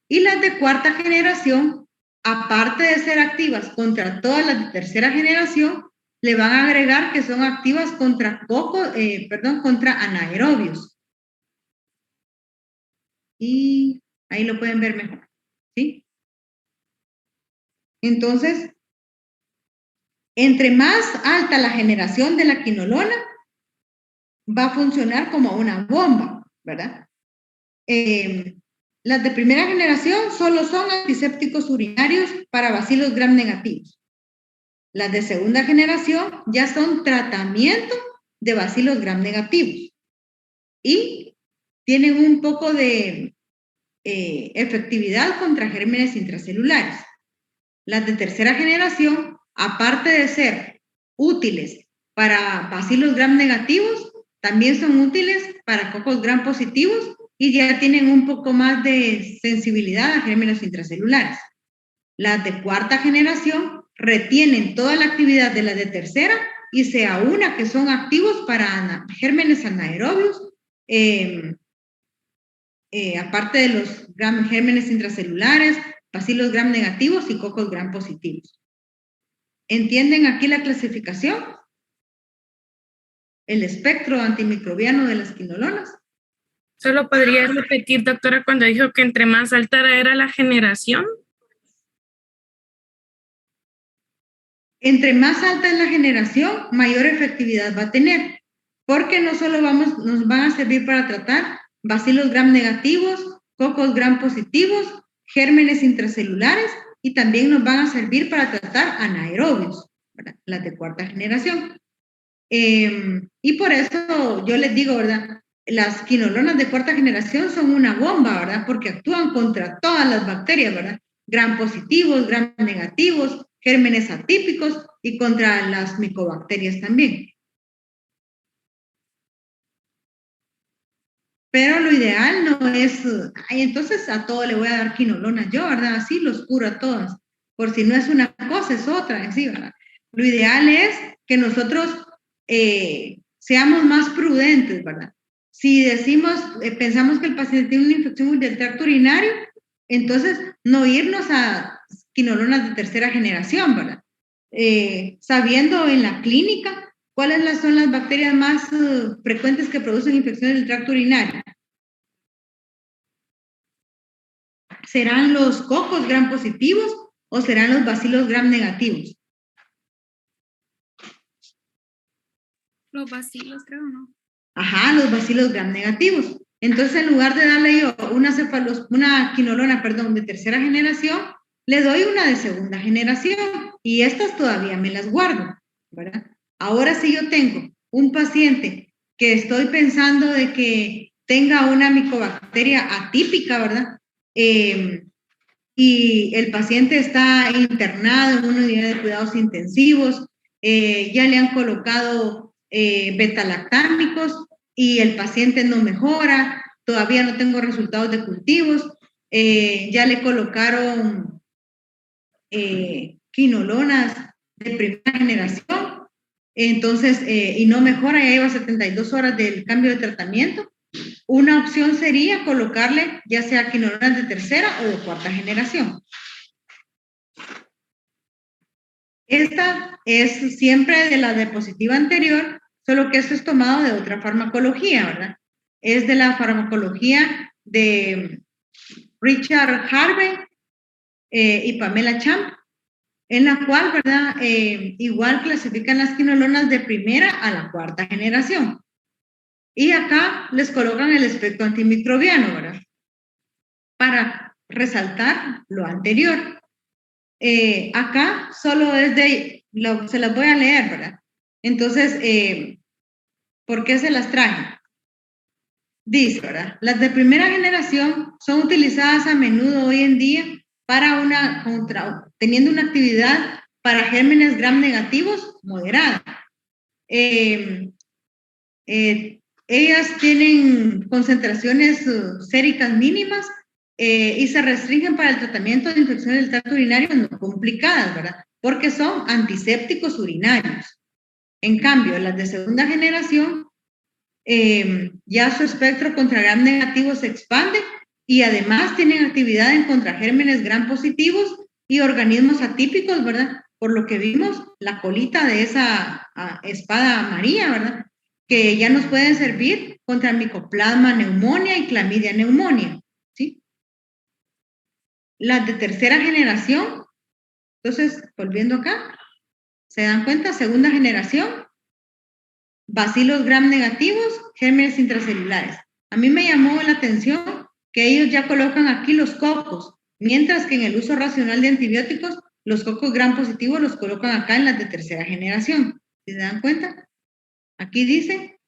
Y las de cuarta generación, aparte de ser activas contra todas las de tercera generación, le van a agregar que son activas contra contra anaerobios. Y ahí lo pueden ver mejor, ¿sí? Entonces, entre más alta la generación de la quinolona, va a funcionar como una bomba, ¿verdad? Las de primera generación solo son antisépticos urinarios para bacilos gram negativos. Las de segunda generación ya son tratamiento de bacilos gram negativos y tienen un poco de efectividad contra gérmenes intracelulares. Las de tercera generación, aparte de ser útiles para bacilos gram negativos, también son útiles para cocos gram positivos y ya tienen un poco más de sensibilidad a gérmenes intracelulares. Las de cuarta generación retienen toda la actividad de las de tercera y se aúna que son activos para gérmenes anaerobios, aparte de los gérmenes intracelulares, bacilos gram negativos y cocos gram positivos. ¿Entienden aquí la clasificación? El espectro antimicrobiano de las quinolonas. Solo podría repetir, doctora, cuando dijo que entre más alta era la generación. Entre más alta es la generación, mayor efectividad va a tener, porque no solo nos van a servir para tratar bacilos gram negativos, cocos gram positivos, gérmenes intracelulares, y también nos van a servir para tratar anaerobios, ¿verdad? Las de cuarta generación. Y por eso yo les digo, ¿verdad? Las quinolonas de cuarta generación son una bomba, ¿verdad? Porque actúan contra todas las bacterias, ¿verdad? Gram positivos, gram negativos, gérmenes atípicos y contra las micobacterias también. Pero lo ideal no es, ay, entonces a todo le voy a dar quinolonas yo, ¿verdad? Así los curo a todas. Por si no es una cosa, es otra, ¿sí? ¿Verdad? Lo ideal es que nosotros seamos más prudentes, ¿verdad? Si decimos, pensamos que el paciente tiene una infección del tracto urinario, entonces no irnos a quinolonas de tercera generación, ¿verdad? Sabiendo en la clínica cuáles son las bacterias más frecuentes que producen infecciones del tracto urinario. ¿Serán los cocos gram positivos o serán los bacilos gram negativos? Los bacilos, creo, ¿no? Ajá, los bacilos gram negativos. Entonces, en lugar de darle yo una quinolona, de tercera generación, le doy una de segunda generación y estas todavía me las guardo, ¿verdad? Ahora, si yo tengo un paciente que estoy pensando de que tenga una micobacteria atípica, ¿verdad? Y el paciente está internado en una unidad de cuidados intensivos, ya le han colocado betalactámicos y el paciente no mejora, todavía no tengo resultados de cultivos, ya le colocaron quinolonas de primera generación, entonces, y no mejora, ya lleva 72 horas del cambio de tratamiento. Una opción sería colocarle ya sea quinolonas de tercera o de cuarta generación. Esta es siempre de la diapositiva anterior, solo que esto es tomado de otra farmacología, ¿verdad? Es de la farmacología de Richard Harvey y Pamela Champ, en la cual, ¿verdad? Igual clasifican las quinolonas de primera a la cuarta generación. Y acá les colocan el espectro antimicrobiano, ¿verdad? Para resaltar lo anterior. Acá solo es se las voy a leer, ¿verdad? Entonces, ¿por qué se las traje? Dice, ¿verdad? Las de primera generación son utilizadas a menudo hoy en día teniendo una actividad para gérmenes gram negativos moderada. Ellas tienen concentraciones séricas mínimas y se restringen para el tratamiento de infecciones del tracto urinario no complicadas, ¿verdad? Porque son antisépticos urinarios. En cambio, las de segunda generación, ya su espectro contra gram negativo se expande y además tienen actividad en contra gérmenes gram positivos y organismos atípicos, ¿verdad? Por lo que vimos, la colita de esa espada amarilla, ¿verdad? Que ya nos pueden servir contra micoplasma neumonía y clamidia neumonía, ¿sí? Las de tercera generación, entonces, volviendo acá, ¿se dan cuenta? Segunda generación, bacilos gram negativos, gérmenes intracelulares. A mí me llamó la atención que ellos ya colocan aquí los cocos, mientras que en el uso racional de antibióticos, los cocos gram positivos los colocan acá en las de tercera generación. ¿Se dan cuenta? Aquí dice,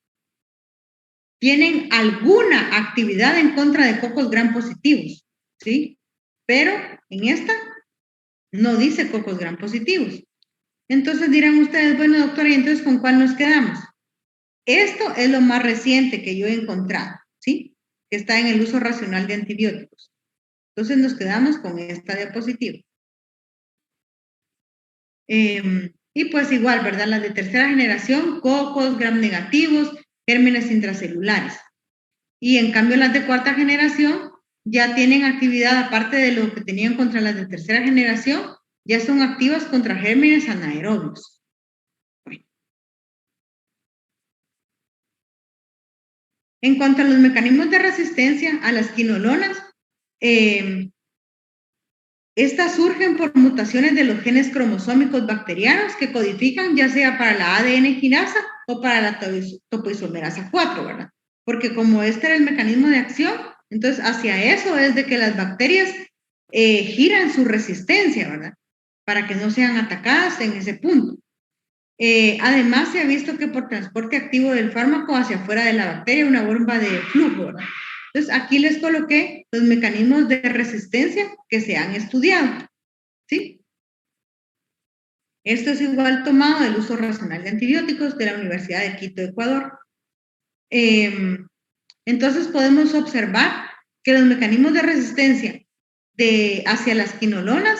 tienen alguna actividad en contra de cocos gram positivos, ¿sí? Pero en esta no dice cocos gram positivos. Entonces dirán ustedes, bueno, doctora, ¿y entonces con cuál nos quedamos? Esto es lo más reciente que yo he encontrado, ¿sí? Que está en el uso racional de antibióticos. Entonces nos quedamos con esta diapositiva. Y pues igual, ¿verdad? Las de tercera generación, cocos, gram negativos, gérmenes intracelulares. Y en cambio las de cuarta generación ya tienen actividad, aparte de lo que tenían contra las de tercera generación, ya son activas contra gérmenes anaerobios. Bueno. En cuanto a los mecanismos de resistencia a las quinolonas, estas surgen por mutaciones de los genes cromosómicos bacterianos que codifican ya sea para la ADN quinasa o para la topoisomerasa 4, ¿verdad? Porque como este era el mecanismo de acción, entonces hacia eso es de que las bacterias giran su resistencia, ¿verdad? Para que no sean atacadas en ese punto. Además, se ha visto que por transporte activo del fármaco hacia afuera de la bacteria, una bomba de flujo, ¿verdad? Entonces, aquí les coloqué los mecanismos de resistencia que se han estudiado, ¿sí? Esto es igual tomado del uso racional de antibióticos de la Universidad de Quito, Ecuador. Entonces, podemos observar que los mecanismos de resistencia hacia las quinolonas,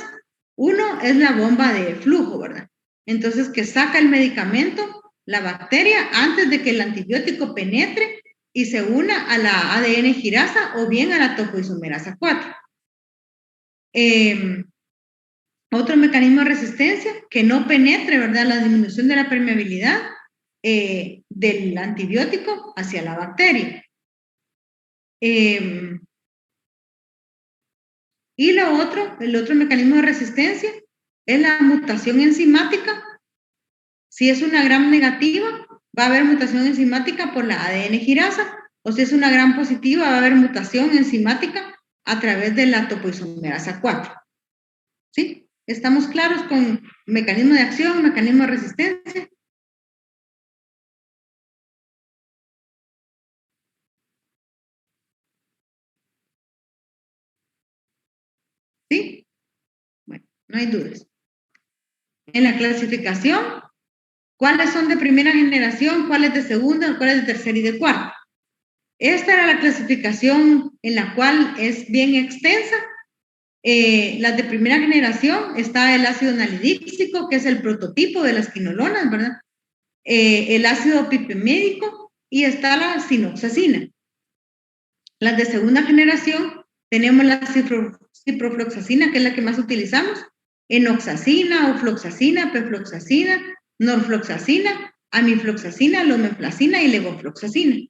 uno es la bomba de flujo, ¿verdad? Entonces, que saca el medicamento, la bacteria, antes de que el antibiótico penetre y se una a la ADN quinasa o bien a la topoisomerasa 4. Otro mecanismo de resistencia, que no penetre, ¿verdad?, la disminución de la permeabilidad del antibiótico hacia la bacteria. Y el otro mecanismo de resistencia es la mutación enzimática. Si es una gram negativa, va a haber mutación enzimática por la ADN girasa, o si es una gram positiva, va a haber mutación enzimática a través de la topoisomerasa 4. ¿Sí? ¿Estamos claros con mecanismo de acción, mecanismo de resistencia? ¿Sí? Bueno, no hay dudas. En la clasificación, ¿cuáles son de primera generación? ¿Cuáles de segunda? ¿Cuáles de tercera y de cuarta? Esta era la clasificación en la cual es bien extensa. Las de primera generación está el ácido nalidíxico, que es el prototipo de las quinolonas, ¿verdad? El ácido pipemédico y está la sinoxacina. Las de segunda generación tenemos la ciprofloxacina, que es la que más utilizamos, enoxacina, ofloxacina, pefloxacina, norfloxacina, amifloxacina, lomeflacina y levofloxacina.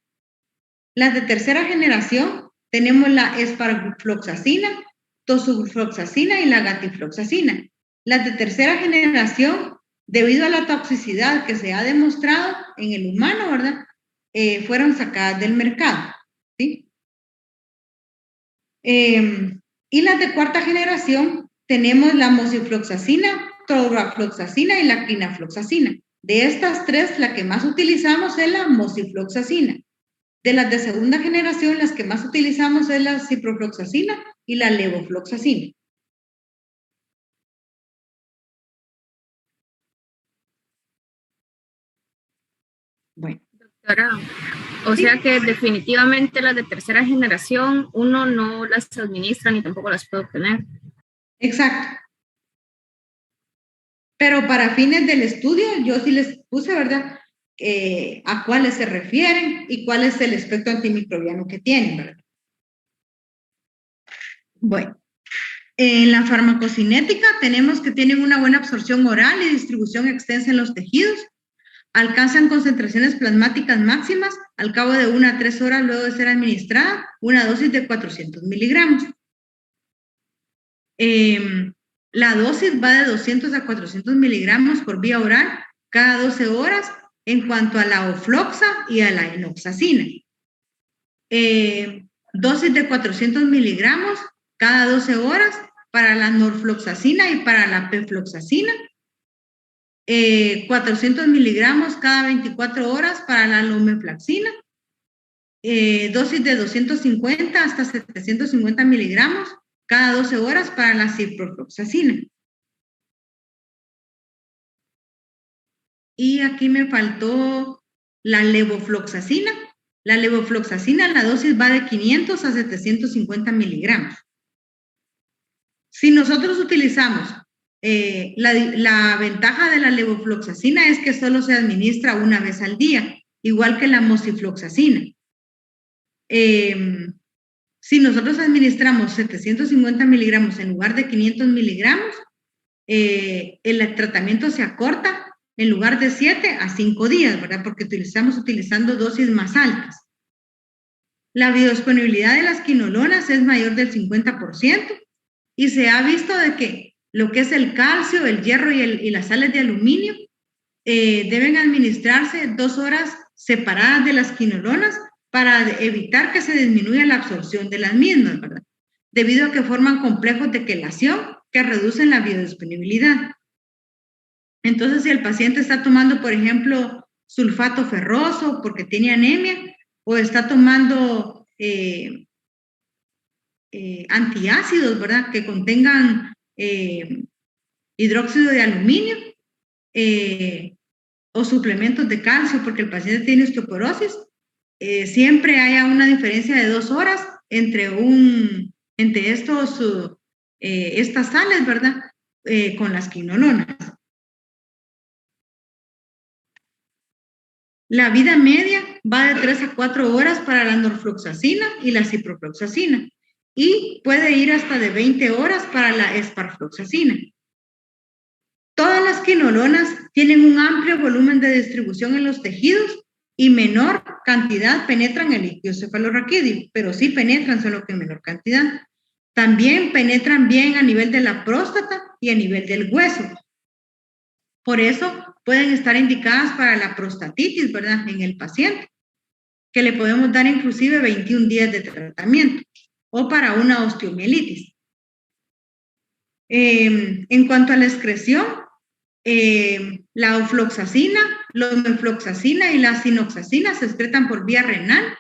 Las de tercera generación tenemos la esparfloxacina, tosufloxacina y la gatifloxacina. Las de tercera generación, debido a la toxicidad que se ha demostrado en el humano, ¿verdad?, fueron sacadas del mercado, ¿sí? Y las de cuarta generación tenemos la mosifloxacina, torvafloxacina y la clinafloxacina. De estas tres, la que más utilizamos es la mosifloxacina. De las de segunda generación, las que más utilizamos es la ciprofloxacina y la levofloxacina. Bueno. Doctora, o sea que definitivamente las de tercera generación uno no las administra ni tampoco las puede obtener. Exacto. Pero para fines del estudio, yo sí les puse, ¿verdad?, a cuáles se refieren y cuál es el espectro antimicrobiano que tienen, ¿verdad? Bueno, en la farmacocinética tenemos que tienen una buena absorción oral y distribución extensa en los tejidos, alcanzan concentraciones plasmáticas máximas al cabo de 1 a 3 horas luego de ser administrada una dosis de 400 miligramos. La dosis va de 200 a 400 miligramos por vía oral cada 12 horas en cuanto a la ofloxa y a la enoxacina. Dosis de 400 miligramos cada 12 horas para la norfloxacina y para la pefloxacina. 400 miligramos cada 24 horas para la lomeflaxina. Dosis de 250 hasta 750 miligramos cada 12 horas para la ciprofloxacina. Y aquí me faltó la levofloxacina. La levofloxacina, la dosis va de 500 a 750 miligramos. Si nosotros utilizamos, la ventaja de la levofloxacina es que solo se administra una vez al día, igual que la mosifloxacina. Si nosotros administramos 750 miligramos en lugar de 500 miligramos, el tratamiento se acorta en lugar de 7 a 5 días, ¿verdad? Porque estamos utilizando dosis más altas. La biodisponibilidad de las quinolonas es mayor del 50% y se ha visto de que lo que es el calcio, el hierro y las sales de aluminio deben administrarse 2 horas separadas de las quinolonas para evitar que se disminuya la absorción de las mismas, ¿verdad? Debido a que forman complejos de quelación que reducen la biodisponibilidad. Entonces, si el paciente está tomando, por ejemplo, sulfato ferroso porque tiene anemia, o está tomando antiácidos, ¿verdad?, que contengan hidróxido de aluminio, o suplementos de calcio porque el paciente tiene osteoporosis, siempre haya una diferencia de 2 horas entre estas sales, ¿verdad?, con las quinolonas. La vida media va de 3 a 4 horas para la norfloxacina y la ciprofloxacina y puede ir hasta de 20 horas para la esparfloxacina. Todas las quinolonas tienen un amplio volumen de distribución en los tejidos y menor cantidad penetran el líquido cefalorraquídeo, pero sí penetran, solo que en menor cantidad. También penetran bien a nivel de la próstata y a nivel del hueso. Por eso pueden estar indicadas para la prostatitis, ¿verdad? En el paciente, que le podemos dar inclusive 21 días de tratamiento, o para una osteomielitis. En cuanto a la excreción, la ofloxacina, la ofloxacina y la sinoxacina se excretan por vía renal.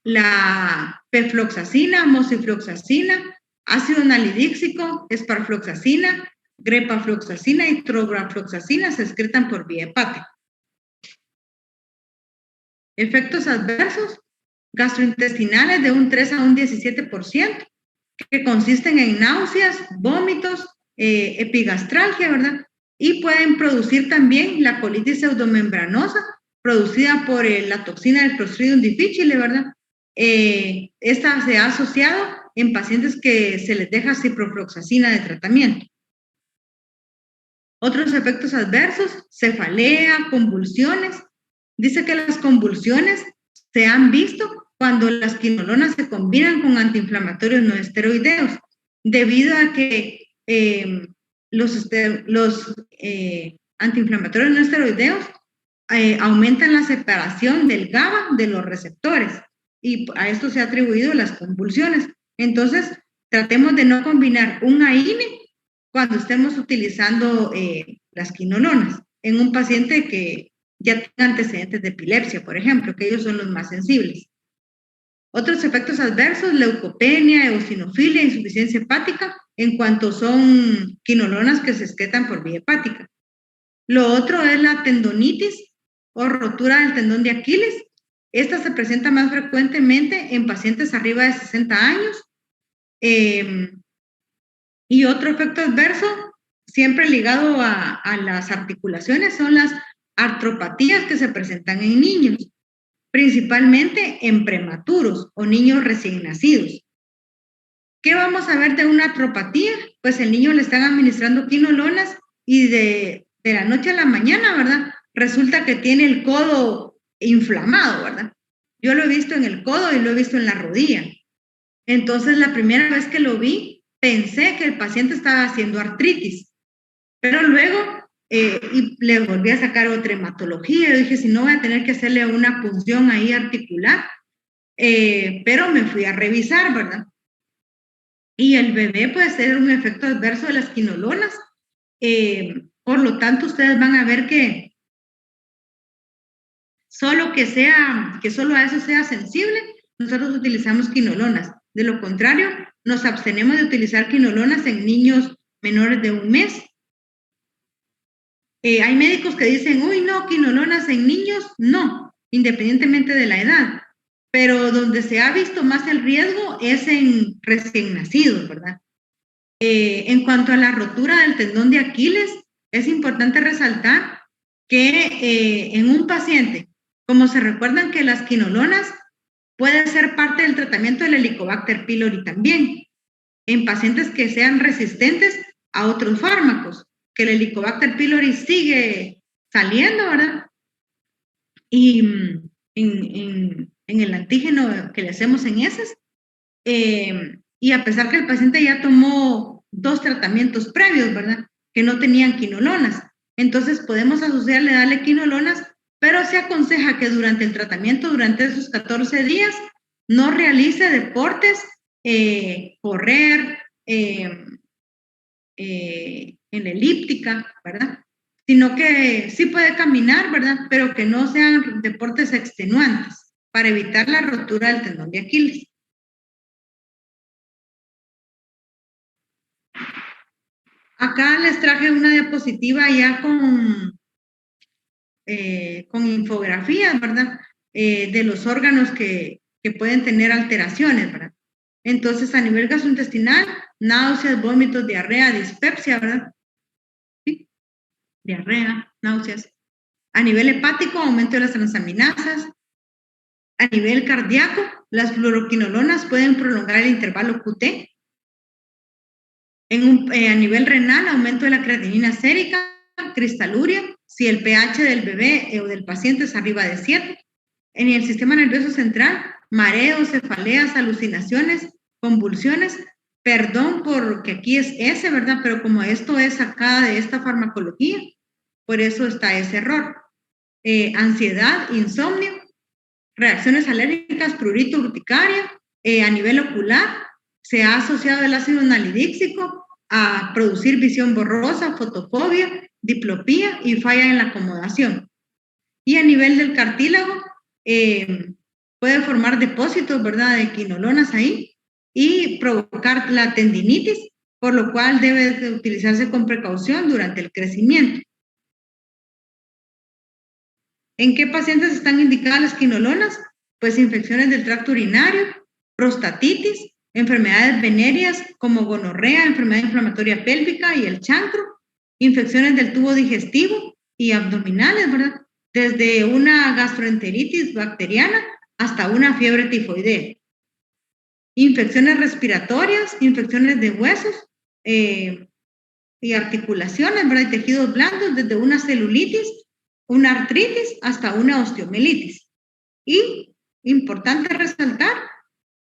La pefloxacina, mosifloxacina, ácido nalidíxico, esparfloxacina, grepafloxacina y trobrafloxacina se excretan por vía hepática. Efectos adversos gastrointestinales de un 3 a un 17%, que consisten en náuseas, vómitos, epigastralgia, ¿verdad? Y pueden producir también la colitis pseudomembranosa, producida por la toxina del Clostridium difficile, ¿verdad? Esta se ha asociado en pacientes que se les deja ciprofloxacina de tratamiento. Otros efectos adversos, cefalea, convulsiones. Dice que las convulsiones se han visto cuando las quinolonas se combinan con antiinflamatorios no esteroideos, debido a que los antiinflamatorios no esteroideos aumentan la separación del GABA de los receptores, y a esto se ha atribuido las convulsiones. Entonces, tratemos de no combinar un AINE cuando estemos utilizando las quinolonas en un paciente que ya tenga antecedentes de epilepsia, por ejemplo, que ellos son los más sensibles. Otros efectos adversos, leucopenia, eosinofilia, insuficiencia hepática, en cuanto son quinolonas que se excretan por vía hepática. Lo otro es la tendonitis o rotura del tendón de Aquiles. Esta se presenta más frecuentemente en pacientes arriba de 60 años. Y otro efecto adverso, siempre ligado a las articulaciones, son las artropatías que se presentan en niños, principalmente en prematuros o niños recién nacidos. ¿Qué vamos a ver de una artropatía? Pues el niño le están administrando quinolonas y de la noche a la mañana, ¿verdad? Resulta que tiene el codo inflamado, ¿verdad? Yo lo he visto en el codo y lo he visto en la rodilla. Entonces, la primera vez que lo vi, pensé que el paciente estaba haciendo artritis, pero luego y le volví a sacar otra hematología. Yo dije, si no, voy a tener que hacerle una punción ahí articular, pero me fui a revisar, ¿verdad? Y el bebé puede ser un efecto adverso de las quinolonas. Por lo tanto, ustedes van a ver que solo a eso sea sensible, nosotros utilizamos quinolonas. De lo contrario, nos abstenemos de utilizar quinolonas en niños menores de 1 mes. Hay médicos que dicen, uy, no, quinolonas en niños, no, independientemente de la edad. Pero donde se ha visto más el riesgo es en recién nacidos, ¿verdad? En cuanto a la rotura del tendón de Aquiles, es importante resaltar que en un paciente, como se recuerdan que las quinolonas pueden ser parte del tratamiento del Helicobacter pylori también, en pacientes que sean resistentes a otros fármacos, que el Helicobacter pylori sigue saliendo, ¿verdad? Y en el antígeno que le hacemos en heces, y a pesar que el paciente ya tomó 2 tratamientos previos, ¿verdad? Que no tenían quinolonas. Entonces podemos asociarle, darle quinolonas, pero se aconseja que durante el tratamiento, durante esos 14 días, no realice deportes, correr, en elíptica, ¿verdad? Sino que sí puede caminar, ¿verdad? Pero que no sean deportes extenuantes para evitar la rotura del tendón de Aquiles. Acá les traje una diapositiva ya con infografías, ¿verdad? De los órganos que pueden tener alteraciones, ¿verdad? Entonces, a nivel gastrointestinal, náuseas, vómitos, diarrea, dispepsia, ¿verdad? ¿Sí? Diarrea, náuseas. A nivel hepático, aumento de las transaminasas. A nivel cardíaco, las fluoroquinolonas pueden prolongar el intervalo QT. A nivel renal, aumento de la creatinina sérica, cristaluria, si el pH del bebé o del paciente es arriba de 7. En el sistema nervioso central, mareos, cefaleas, alucinaciones, convulsiones. Perdón porque aquí es S, ¿verdad? Pero como esto es sacada de esta farmacología, por eso está ese error. Ansiedad, insomnio, reacciones alérgicas, prurito, urticaria. A nivel ocular, se ha asociado el ácido nalidíxico a producir visión borrosa, fotofobia, diplopía y falla en la acomodación. Y a nivel del cartílago, puede formar depósitos, ¿verdad?, de quinolonas ahí y provocar la tendinitis, por lo cual debe de utilizarse con precaución durante el crecimiento. ¿En qué pacientes están indicadas las quinolonas? Pues infecciones del tracto urinario, prostatitis, enfermedades venéreas como gonorrea, enfermedad inflamatoria pélvica y el chancro, infecciones del tubo digestivo y abdominales, ¿verdad? Desde una gastroenteritis bacteriana hasta una fiebre tifoidea. Infecciones respiratorias, infecciones de huesos y articulaciones, ¿verdad? Y tejidos blandos, desde una celulitis, una artritis hasta una osteomielitis. Y, importante resaltar,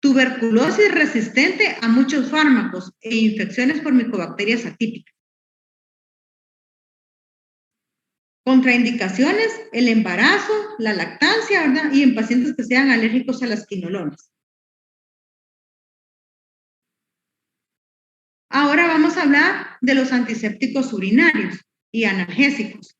tuberculosis resistente a muchos fármacos e infecciones por micobacterias atípicas. Contraindicaciones, el embarazo, la lactancia, ¿verdad? Y en pacientes que sean alérgicos a las quinolonas. Ahora vamos a hablar de los antisépticos urinarios y analgésicos.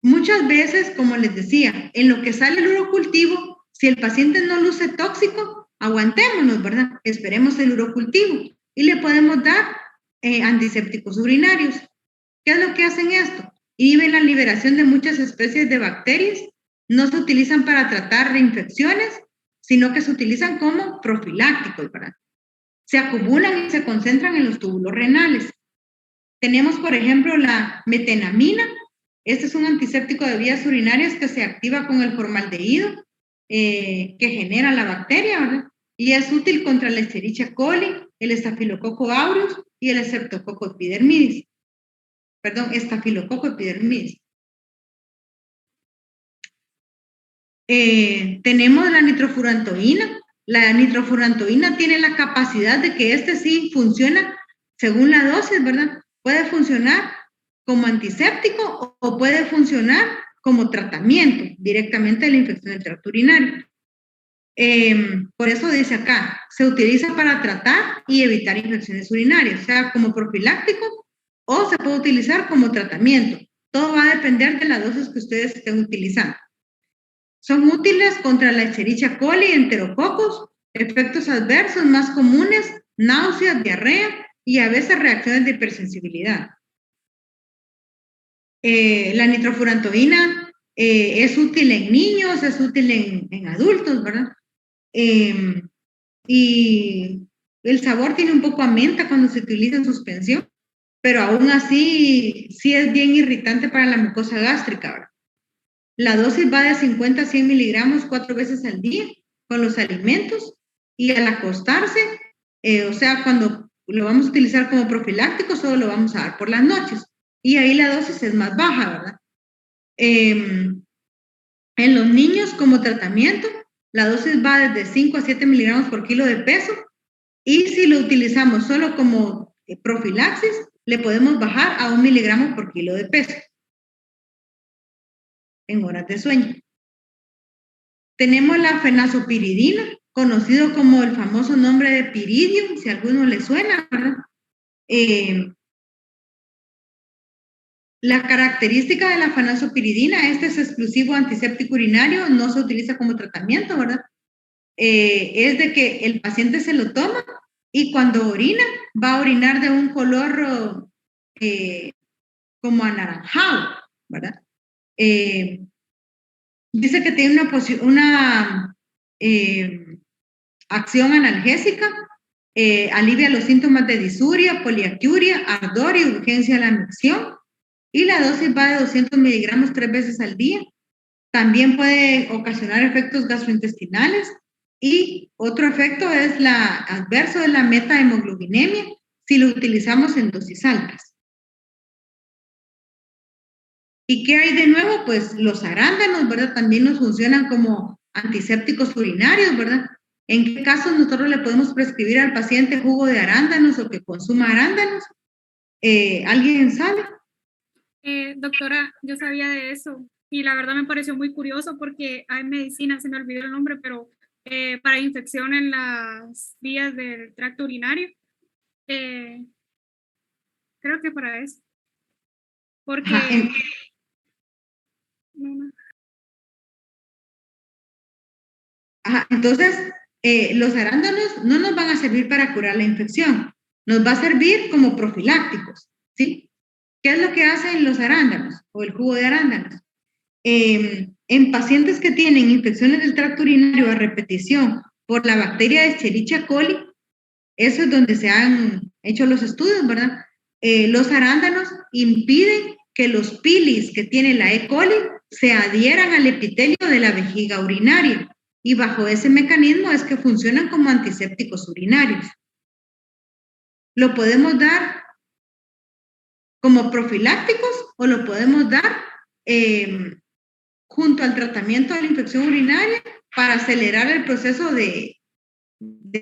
Muchas veces, como les decía, en lo que sale el urocultivo, si el paciente no luce tóxico, aguantémonos, ¿verdad? Esperemos el urocultivo y le podemos dar antisépticos urinarios. ¿Qué es lo que hacen esto? Inhiben la liberación de muchas especies de bacterias, no se utilizan para tratar infecciones, sino que se utilizan como profilácticos, ¿verdad? Se acumulan y se concentran en los túbulos renales. Tenemos, por ejemplo, la metenamina. Este es un antiséptico de vías urinarias que se activa con el formaldehído que genera la bacteria, ¿verdad? Y es útil contra la Escherichia coli, el estafilococo aureus y el Streptococcus epidermidis. Perdón, estafilococo epidermidis. Tenemos la nitrofurantoína. La nitrofurantoína tiene la capacidad de que sí funciona según la dosis, ¿verdad? Puede funcionar como antiséptico o puede funcionar como tratamiento directamente de la infección del tracto urinario. Por eso dice acá, se utiliza para tratar y evitar infecciones urinarias, o sea, como profiláctico o se puede utilizar como tratamiento. Todo va a depender de la dosis que ustedes estén utilizando. Son útiles contra la Escherichia coli, enterococos, efectos adversos más comunes, náuseas, diarrea y a veces reacciones de hipersensibilidad. La nitrofurantoína es útil en niños, es útil en adultos, ¿verdad? Y el sabor tiene un poco a menta cuando se utiliza en suspensión, pero aún así sí es bien irritante para la mucosa gástrica, ¿verdad? La dosis va de 50 a 100 miligramos 4 veces al día con los alimentos y al acostarse, o sea, cuando lo vamos a utilizar como profiláctico, solo lo vamos a dar por las noches. Y ahí la dosis es más baja, ¿verdad? En los niños como tratamiento, la dosis va desde 5 a 7 miligramos por kilo de peso. Y si lo utilizamos solo como profilaxis, le podemos bajar a 1 miligramo por kilo de peso en horas de sueño. Tenemos la fenazopiridina, conocido como el famoso nombre de piridium, si a alguno le suena, ¿verdad? La característica de la fenazopiridina, este es exclusivo antiséptico urinario, no se utiliza como tratamiento, ¿verdad? Es de que el paciente se lo toma y cuando orina, va a orinar de un color como anaranjado, ¿verdad? Dice que tiene una acción analgésica, alivia los síntomas de disuria, poliacuria, ardor y urgencia de la micción, y la dosis va de 200 miligramos 3 veces al día. También puede ocasionar efectos gastrointestinales y otro efecto es adverso de la metahemoglobinemia. si lo utilizamos en dosis altas. ¿Y qué hay de nuevo? Pues los arándanos, ¿verdad? También nos funcionan como antisépticos urinarios, ¿verdad? ¿En qué casos nosotros le podemos prescribir al paciente jugo de arándanos o que consuma arándanos? ¿Alguien sabe? Doctora, yo sabía de eso y la verdad me pareció muy curioso porque hay medicina, se me olvidó el nombre, pero para infección en las vías del tracto urinario. Creo que para eso. Porque... Ajá, ajá, entonces, los arándanos no nos van a servir para curar la infección, nos va a servir como profilácticos, ¿sí? ¿Qué es lo que hacen los arándanos o el jugo de arándanos? En pacientes que tienen infecciones del tracto urinario a repetición por la bacteria Escherichia coli, eso es donde se han hecho los estudios, ¿verdad? Los arándanos impiden que los pilis que tiene la E. coli se adhieran al epitelio de la vejiga urinaria y bajo ese mecanismo es que funcionan como antisépticos urinarios. Lo podemos dar como profilácticos o lo podemos dar junto al tratamiento de la infección urinaria para acelerar el proceso de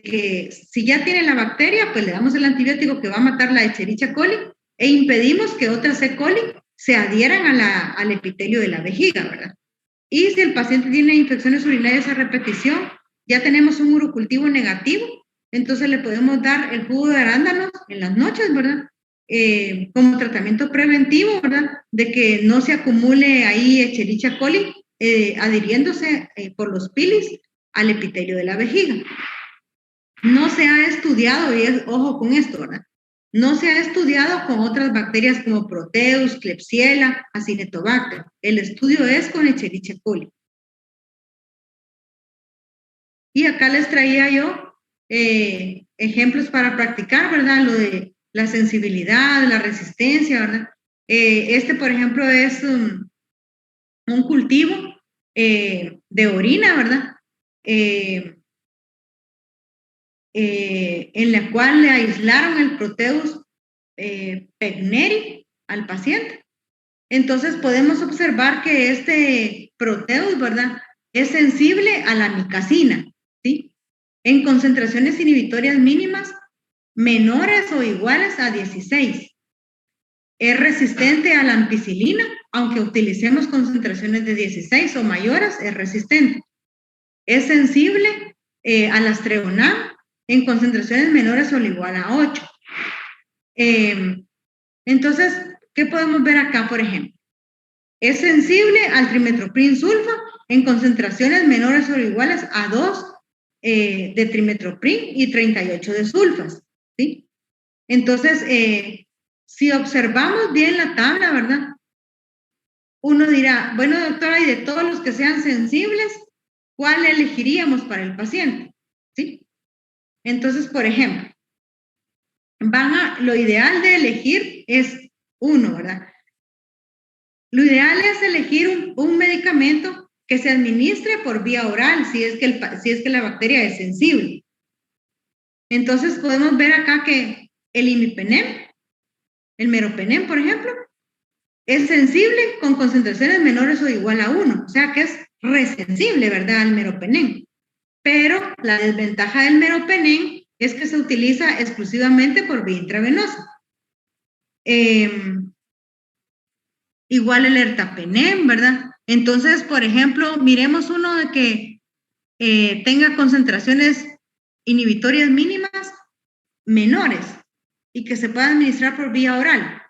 que si ya tiene la bacteria, pues le damos el antibiótico que va a matar la Escherichia coli e impedimos que otras E. coli se adhieran al epitelio de la vejiga, ¿verdad? Y si el paciente tiene infecciones urinarias a repetición, ya tenemos un urocultivo negativo, entonces le podemos dar el jugo de arándanos en las noches, ¿verdad? Como tratamiento preventivo, ¿verdad? De que no se acumule ahí Escherichia coli adhiriéndose por los pilis al epitelio de la vejiga. No se ha estudiado, y ojo con esto, ¿verdad? No se ha estudiado con otras bacterias como Proteus, Klebsiella, Acinetobacter. El estudio es con Escherichia coli. Y acá les traía yo ejemplos para practicar, ¿verdad? Lo de la sensibilidad, la resistencia, ¿verdad? Por ejemplo, es un cultivo de orina, ¿verdad? En la cual le aislaron el Proteus pecneri al paciente. Entonces podemos observar que este Proteus, ¿verdad? Es sensible a la micacina, ¿sí? En concentraciones inhibitorias mínimas menores o iguales a 16. Es resistente a la ampicilina, aunque utilicemos concentraciones de 16 o mayores, es resistente. Es sensible a la Astreonam en concentraciones menores o igual a 8. Entonces, ¿qué podemos ver acá, por ejemplo? Es sensible al trimetoprim sulfa en concentraciones menores o iguales a 2 de trimetoprim y 38 de sulfas, ¿sí? Entonces, si observamos bien la tabla, ¿verdad? Uno dirá, bueno, doctora, y de todos los que sean sensibles, ¿cuál elegiríamos para el paciente? ¿Sí? Entonces, por ejemplo, lo ideal de elegir es uno, ¿verdad? Lo ideal es elegir un medicamento que se administre por vía oral si es que la bacteria es sensible. Entonces podemos ver acá que el imipenem, el meropenem, por ejemplo, es sensible con concentraciones menores o igual a 1, o sea que es resensible, ¿verdad?, al meropenem. Pero la desventaja del meropenem es que se utiliza exclusivamente por vía intravenosa. Igual el ertapenem, ¿verdad? Entonces, por ejemplo, miremos uno de que tenga concentraciones inhibitorias mínimas menores y que se pueda administrar por vía oral.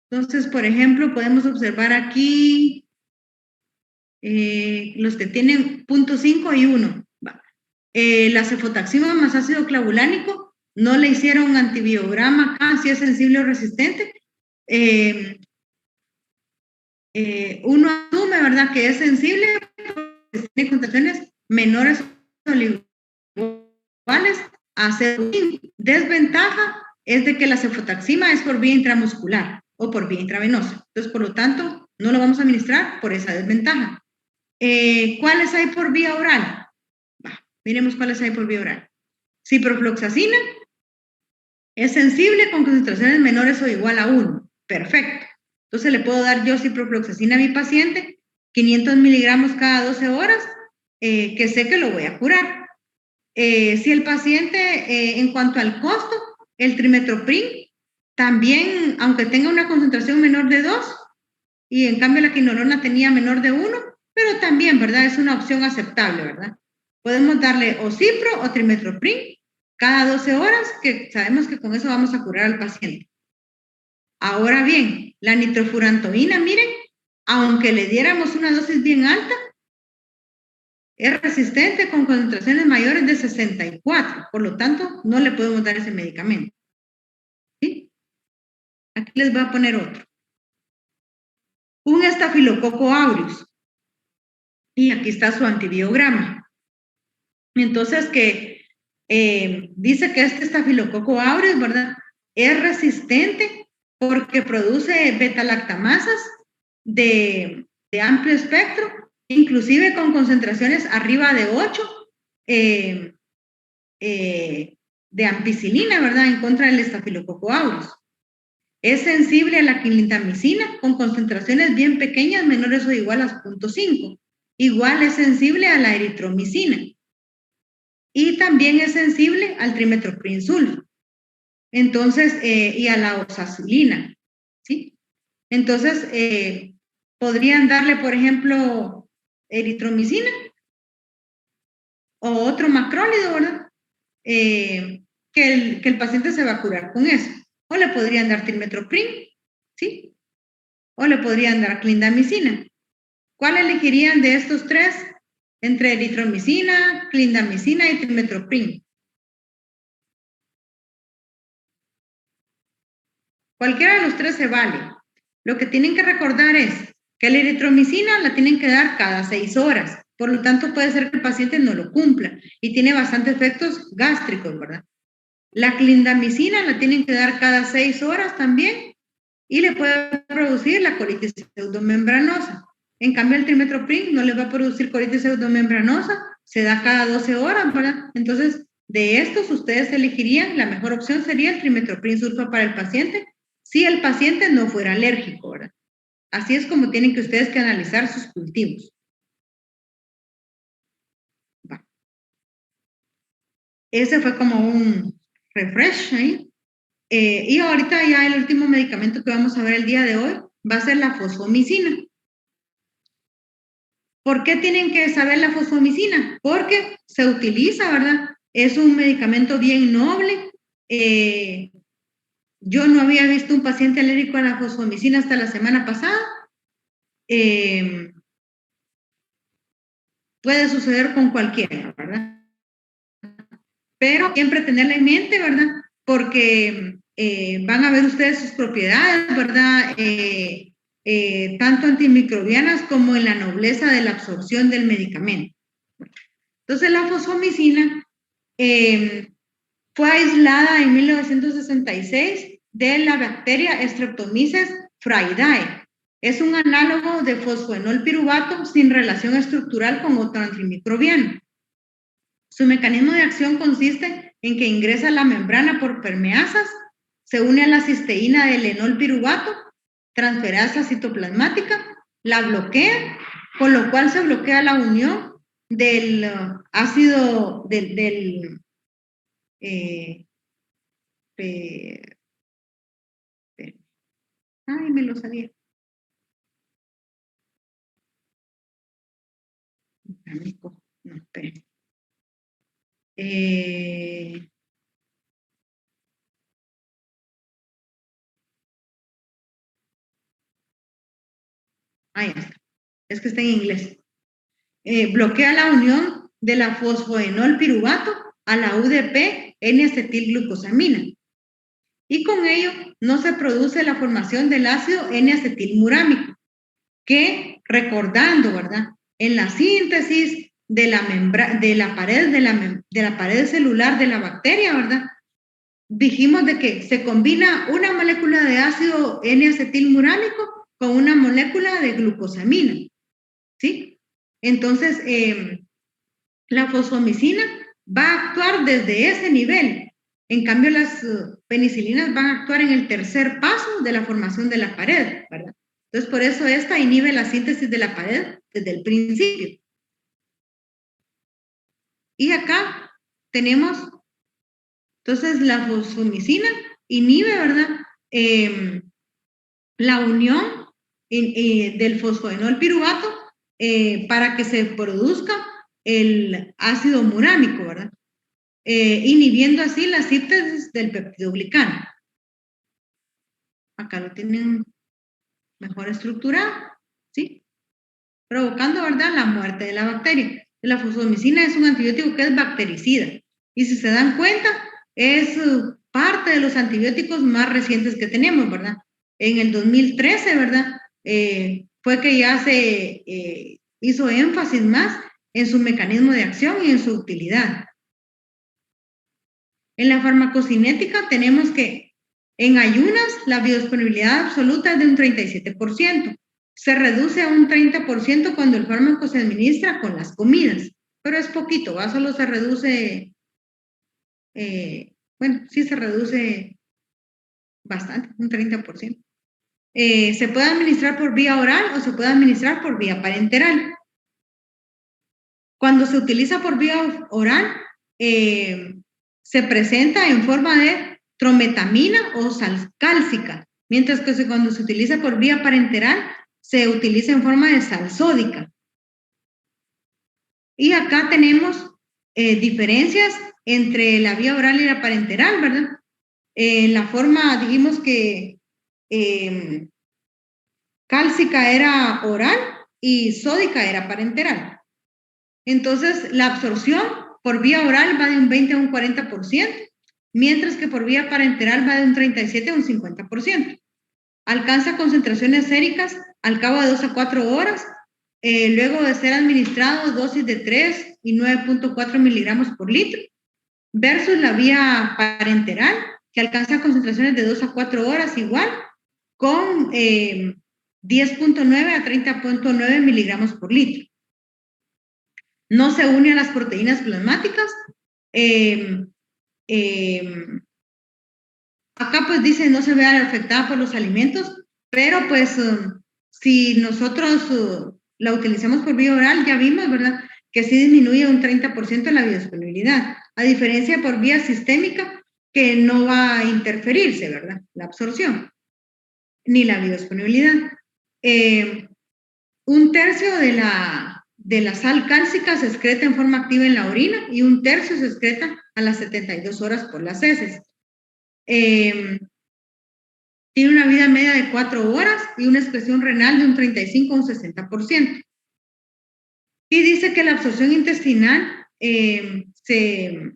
Entonces, por ejemplo, podemos observar aquí los que tienen 0.5 y 1. La cefotaxima más ácido clavulánico, no le hicieron un antibiograma acá, si es sensible o resistente. Uno asume, ¿verdad?, que es sensible, porque tiene concentraciones menores o iguales a 0. Desventaja es de que la cefotaxima es por vía intramuscular o por vía intravenosa. Entonces, por lo tanto, no lo vamos a administrar por esa desventaja. ¿Cuáles hay por vía oral? Miremos cuáles hay por vía oral. Ciprofloxacina es sensible con concentraciones menores o igual a 1. Perfecto. Entonces le puedo dar yo ciprofloxacina a mi paciente, 500 miligramos cada 12 horas, que sé que lo voy a curar. Si el paciente, en cuanto al costo, el trimestoprim, también, aunque tenga una concentración menor de 2, y en cambio la quinolona tenía menor de 1, pero también, ¿verdad? Es una opción aceptable, ¿verdad? Podemos darle o cipro o trimestoprim cada 12 horas, que sabemos que con eso vamos a curar al paciente. Ahora bien, la nitrofurantoína, miren, aunque le diéramos una dosis bien alta, es resistente con concentraciones mayores de 64, por lo tanto, no le podemos dar ese medicamento. ¿Sí? Aquí les voy a poner otro. Un estafilococo aureus. Y aquí está su antibiograma. Entonces, que dice que este estafilococo aureus, ¿verdad? Es resistente porque produce beta-lactamasas de amplio espectro, inclusive con concentraciones arriba de 8 de ampicilina, ¿verdad? En contra del estafilococo aureus. Es sensible a la clindamicina con concentraciones bien pequeñas, menores o igual a 0.5. Igual es sensible a la eritromicina. Y también es sensible al trimestoprim sulfa. Entonces, y a la oxacilina, ¿sí? Entonces, podrían darle, por ejemplo, eritromicina o otro macrólido, ¿verdad? Que el paciente se va a curar con eso. O le podrían dar trimestoprim, ¿sí? O le podrían dar clindamicina. ¿Cuál elegirían de estos tres? Entre eritromicina, clindamicina y trimestoprim. Cualquiera de los tres se vale. Lo que tienen que recordar es que la eritromicina la tienen que dar cada 6 horas. Por lo tanto, puede ser que el paciente no lo cumpla y tiene bastantes efectos gástricos, ¿verdad? La clindamicina la tienen que dar cada 6 horas también y le puede producir la colitis pseudomembranosa. En cambio, el trimestoprim no le va a producir colitis pseudomembranosa, se da cada 12 horas, ¿verdad? Entonces, de estos ustedes elegirían, la mejor opción sería el trimestoprim sulfa para el paciente, si el paciente no fuera alérgico, ¿verdad? Así es como tienen que ustedes que analizar sus cultivos. Va. Ese fue como un refresh ahí. Y ahorita ya el último medicamento que vamos a ver el día de hoy va a ser la fosfomicina. ¿Por qué tienen que saber la fosfomicina? Porque se utiliza, ¿verdad? Es un medicamento bien noble. Yo no había visto un paciente alérgico a la fosfomicina hasta la semana pasada. Puede suceder con cualquiera, ¿verdad? Pero siempre tenerla en mente, ¿verdad? Porque van a ver ustedes sus propiedades, ¿verdad? Tanto antimicrobianas como en la nobleza de la absorción del medicamento. Entonces, la fosfomicina fue aislada en 1966 de la bacteria Streptomyces fraidae. Es un análogo de fosfoenolpiruvato sin relación estructural con otro antimicrobiano. Su mecanismo de acción consiste en que ingresa a la membrana por permeasas, se une a la cisteína del enolpiruvato, transferasa citoplasmática, la bloquea, con lo cual se bloquea la unión del ácido ay, me lo sabía. No, esperen. Ya está. Es que está en inglés. Bloquea la unión de la fosfoenolpiruvato a la UDP N-acetilglucosamina. Y con ello no se produce la formación del ácido N-acetilmurámico, que, recordando, ¿verdad? En la síntesis de la pared celular de la bacteria, ¿verdad? Dijimos de que se combina una molécula de ácido N-acetilmurámico con una molécula de glucosamina, ¿sí? Entonces, la fosfomicina va a actuar desde ese nivel. En cambio, las penicilinas van a actuar en el tercer paso de la formación de la pared, ¿verdad? Entonces, por eso esta inhibe la síntesis de la pared desde el principio. Y acá tenemos, entonces, la fosfomicina inhibe, ¿verdad? La unión del fosfoenol piruvato para que se produzca el ácido murámico, ¿verdad? Inhibiendo así la síntesis del peptidoglicano. Acá lo tienen mejor estructurado, ¿sí? Provocando, ¿verdad?, la muerte de la bacteria. La fosfomicina es un antibiótico que es bactericida. Y si se dan cuenta, es parte de los antibióticos más recientes que tenemos, ¿verdad? En el 2013, ¿verdad? Fue que ya se hizo énfasis más en su mecanismo de acción y en su utilidad. En la farmacocinética tenemos que en ayunas la biodisponibilidad absoluta es de un 37%. Se reduce a un 30% cuando el fármaco se administra con las comidas, pero es poquito, ¿va? Solo se reduce, bueno, sí se reduce bastante, un 30%. Se puede administrar por vía oral o se puede administrar por vía parenteral. Cuando se utiliza por vía oral, se presenta en forma de trometamina o sal cálcica, mientras que cuando se utiliza por vía parenteral, se utiliza en forma de sal sódica. Y acá tenemos diferencias entre la vía oral y la parenteral, ¿verdad? La forma, dijimos que cálcica era oral y sódica era parenteral. Entonces, la absorción por vía oral va de un 20 a un 40%, mientras que por vía parenteral va de un 37 a un 50%. Alcanza concentraciones séricas al cabo de 2 a 4 horas, luego de ser administrado dosis de 3 y 9.4 miligramos por litro, versus la vía parenteral, que alcanza concentraciones de 2 a 4 horas igual, con 10.9 a 30.9 miligramos por litro. No se une a las proteínas plasmáticas. Acá pues dice no se ve afectada por los alimentos, pero pues si nosotros la utilizamos por vía oral, ya vimos, ¿verdad?, que sí disminuye un 30% la biodisponibilidad, a diferencia por vía sistémica, que no va a interferirse, ¿verdad?, la absorción, ni la biodisponibilidad. Un tercio de la sal cálcica se excreta en forma activa en la orina y un tercio se excreta a las 72 horas por las heces. Tiene una vida media de 4 horas y una excreción renal de un 35 a un 60%. Y dice que la absorción intestinal se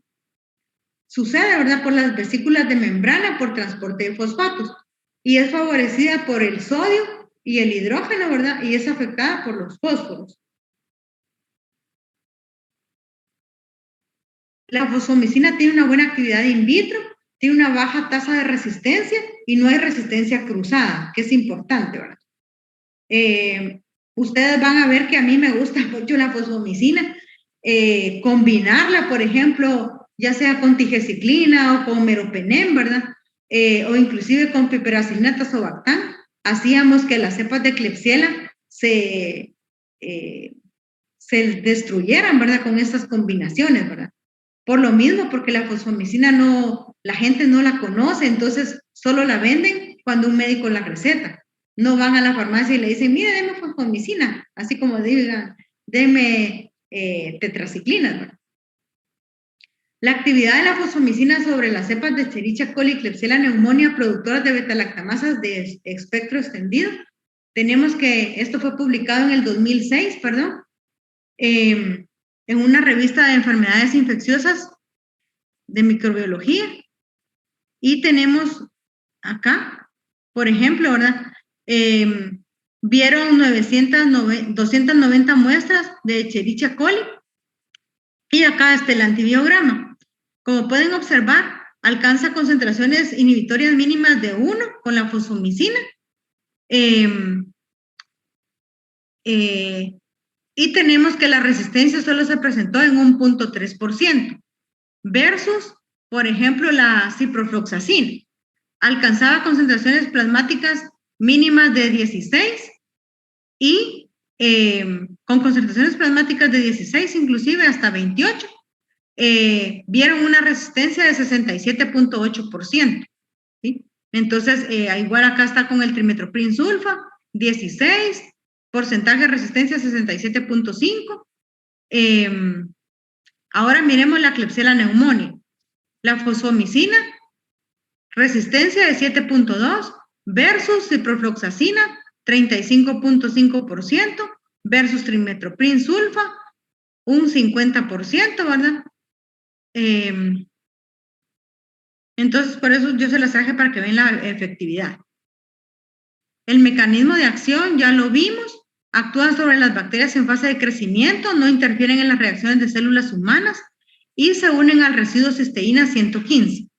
sucede, ¿verdad?, por las vesículas de membrana por transporte de fosfatos y es favorecida por el sodio y el hidrógeno, ¿verdad?, y es afectada por los fósforos. La fosfomicina tiene una buena actividad in vitro, tiene una baja tasa de resistencia y no hay resistencia cruzada, que es importante, ¿verdad? Ustedes van a ver que a mí me gusta mucho la fosfomicina, combinarla, por ejemplo, ya sea con tigesiclina o con meropenem, ¿verdad? O inclusive con piperacillina tazobactam. Hacíamos que las cepas de Klebsiella se destruyeran, ¿verdad?, con estas combinaciones, ¿verdad? Por lo mismo, porque la fosfomicina la gente no la conoce, entonces solo la venden cuando un médico la receta. No van a la farmacia y le dicen, mire, deme fosfomicina, así como digan, deme tetraciclina, ¿verdad? La actividad de la fosfomicina sobre las cepas de Escherichia coli y Klebsiella pneumonia productoras de betalactamasas de espectro extendido. Tenemos que, esto fue publicado en el 2006, perdón, en una revista de enfermedades infecciosas de microbiología. Y tenemos acá, por ejemplo, ¿verdad? Vieron 290 muestras de Escherichia coli y acá está el antibiograma. Como pueden observar, alcanza concentraciones inhibitorias mínimas de 1 con la fosfomicina. Y tenemos que la resistencia solo se presentó en un 0.3%. versus, por ejemplo, la ciprofloxacina. Alcanzaba concentraciones plasmáticas mínimas de 16 y con concentraciones plasmáticas de 16, inclusive hasta 28, vieron una resistencia de 67.8%. ¿Sí? Entonces, igual acá está con el trimetoprim sulfa, 16, porcentaje de resistencia 67.5. Ahora miremos la Klebsiella pneumoniae. La fosfomicina, resistencia de 7.2 versus ciprofloxacina, 35.5% versus trimetoprim sulfa, un 50%, ¿verdad? Entonces, por eso yo se las traje para que vean la efectividad. El mecanismo de acción ya lo vimos. Actúan sobre las bacterias en fase de crecimiento, no interfieren en las reacciones de células humanas y se unen al residuo cisteína 115.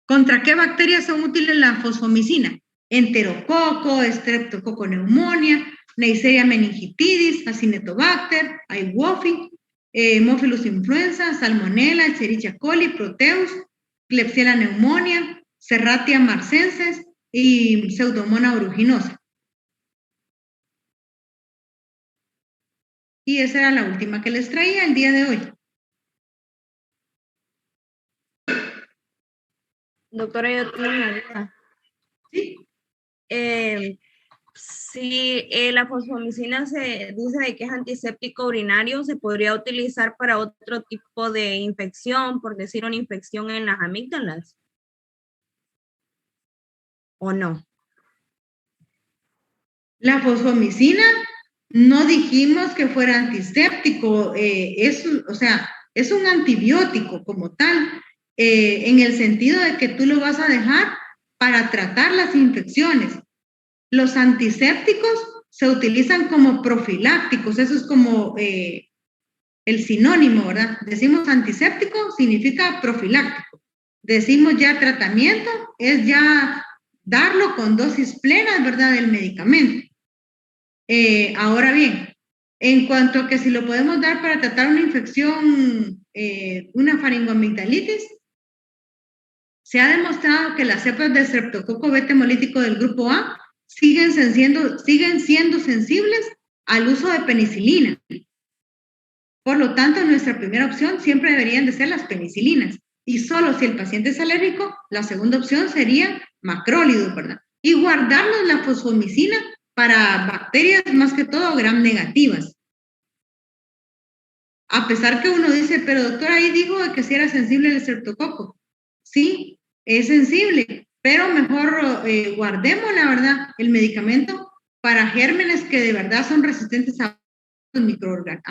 ¿Contra qué bacterias son útiles la fosfomicina? Enterococo, Streptococcus pneumoniae, Neisseria meningitidis, Acinetobacter, Haemophilus, Haemophilus influenza, Salmonella, Escherichia coli, Proteus, Klebsiella pneumoniae, Serratia marcensis y Pseudomonas aeruginosa. Y esa era la última que les traía el día de hoy. Doctora, yo tengo una duda. Sí. Si la fosfomicina se dice de que es antiséptico urinario, ¿se podría utilizar para otro tipo de infección, por decir una infección en las amígdalas? ¿O no? La fosfomicina, no dijimos que fuera antiséptico, es un antibiótico como tal, en el sentido de que tú lo vas a dejar para tratar las infecciones. Los antisépticos se utilizan como profilácticos, eso es como el sinónimo, ¿verdad? Decimos antiséptico, significa profiláctico. Decimos ya tratamiento, es ya darlo con dosis plenas, ¿verdad?, del medicamento. Ahora bien, en cuanto a que si lo podemos dar para tratar una infección, una faringoamigdalitis, se ha demostrado que las cepas de Streptococcus beta hemolítico del grupo A siguen siendo sensibles al uso de penicilina. Por lo tanto, nuestra primera opción siempre deberían de ser las penicilinas. Y solo si el paciente es alérgico, la segunda opción sería macrólidos, ¿verdad? Y guardarnos la fosfomicina para bacterias más que todo gram negativas. A pesar que uno dice, pero doctora, ahí dijo que si era sensible el estreptococo. Sí, es sensible, pero mejor guardemos, la verdad, el medicamento para gérmenes que de verdad son resistentes a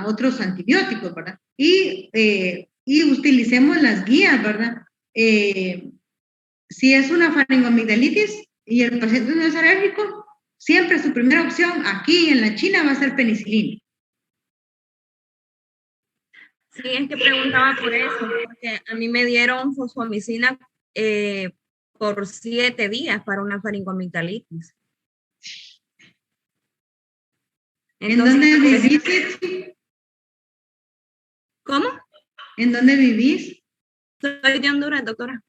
otros antibióticos, ¿verdad? Y utilicemos las guías, ¿verdad? Si es una faringoamigdalitis y el paciente no es alérgico, siempre su primera opción aquí en la China va a ser penicilina. Sí, es que preguntaba por eso, porque a mí me dieron fosfomicina por 7 días para una faringoamigdalitis. Entonces, ¿en dónde vivís? ¿Cómo? ¿En dónde vivís? Soy de Honduras, doctora.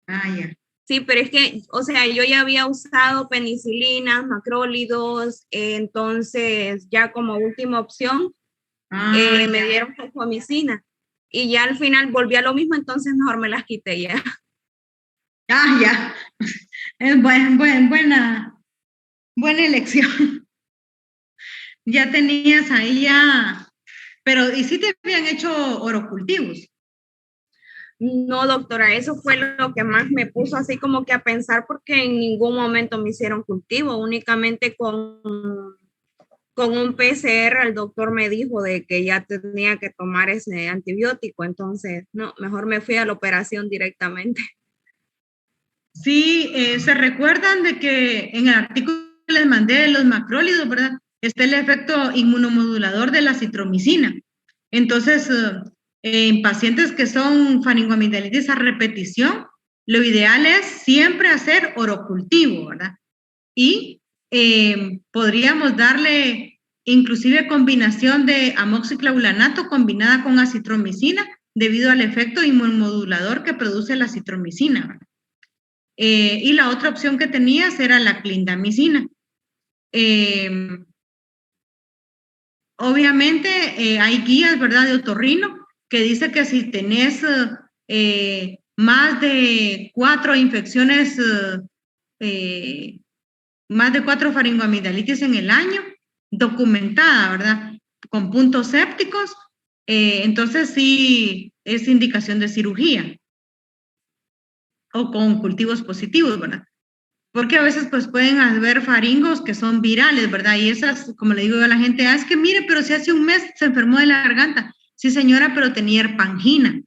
Ah, ya. Sí, pero es que, o sea, yo ya había usado penicilinas, macrólidos, entonces ya como última opción me dieron fosfomicina y ya al final volví a lo mismo, entonces mejor me las quité ya. Ah, ya. Es buena elección. Ya tenías ahí ya, pero ¿y si te habían hecho orocultivos? No, doctora, eso fue lo que más me puso así como que a pensar, porque en ningún momento me hicieron cultivo, únicamente con un PCR el doctor me dijo de que ya tenía que tomar ese antibiótico, entonces no, mejor me fui a la operación directamente. Sí, se recuerdan de que en el artículo que les mandé de los macrólidos, ¿verdad? Está el efecto inmunomodulador de la citromicina. Entonces, en pacientes que son faringoamigdalitis a repetición, lo ideal es siempre hacer orocultivo, ¿verdad? Y podríamos darle inclusive combinación de amoxiclaulanato combinada con acitromicina debido al efecto inmunomodulador que produce la citromicina, ¿verdad? Y la otra opción que tenías era la clindamicina. Obviamente hay guías, ¿verdad?, de otorrino que dice que si tenés más de 4 infecciones, más de 4 faringoamigdalitis en el año, documentada, ¿verdad?, con puntos sépticos, entonces sí es indicación de cirugía o con cultivos positivos, ¿verdad? Porque a veces pues pueden haber faringos que son virales, ¿verdad? Y esas, como le digo a la gente, es que mire, pero si hace un mes se enfermó de la garganta. Sí, señora, pero tenía herpangina.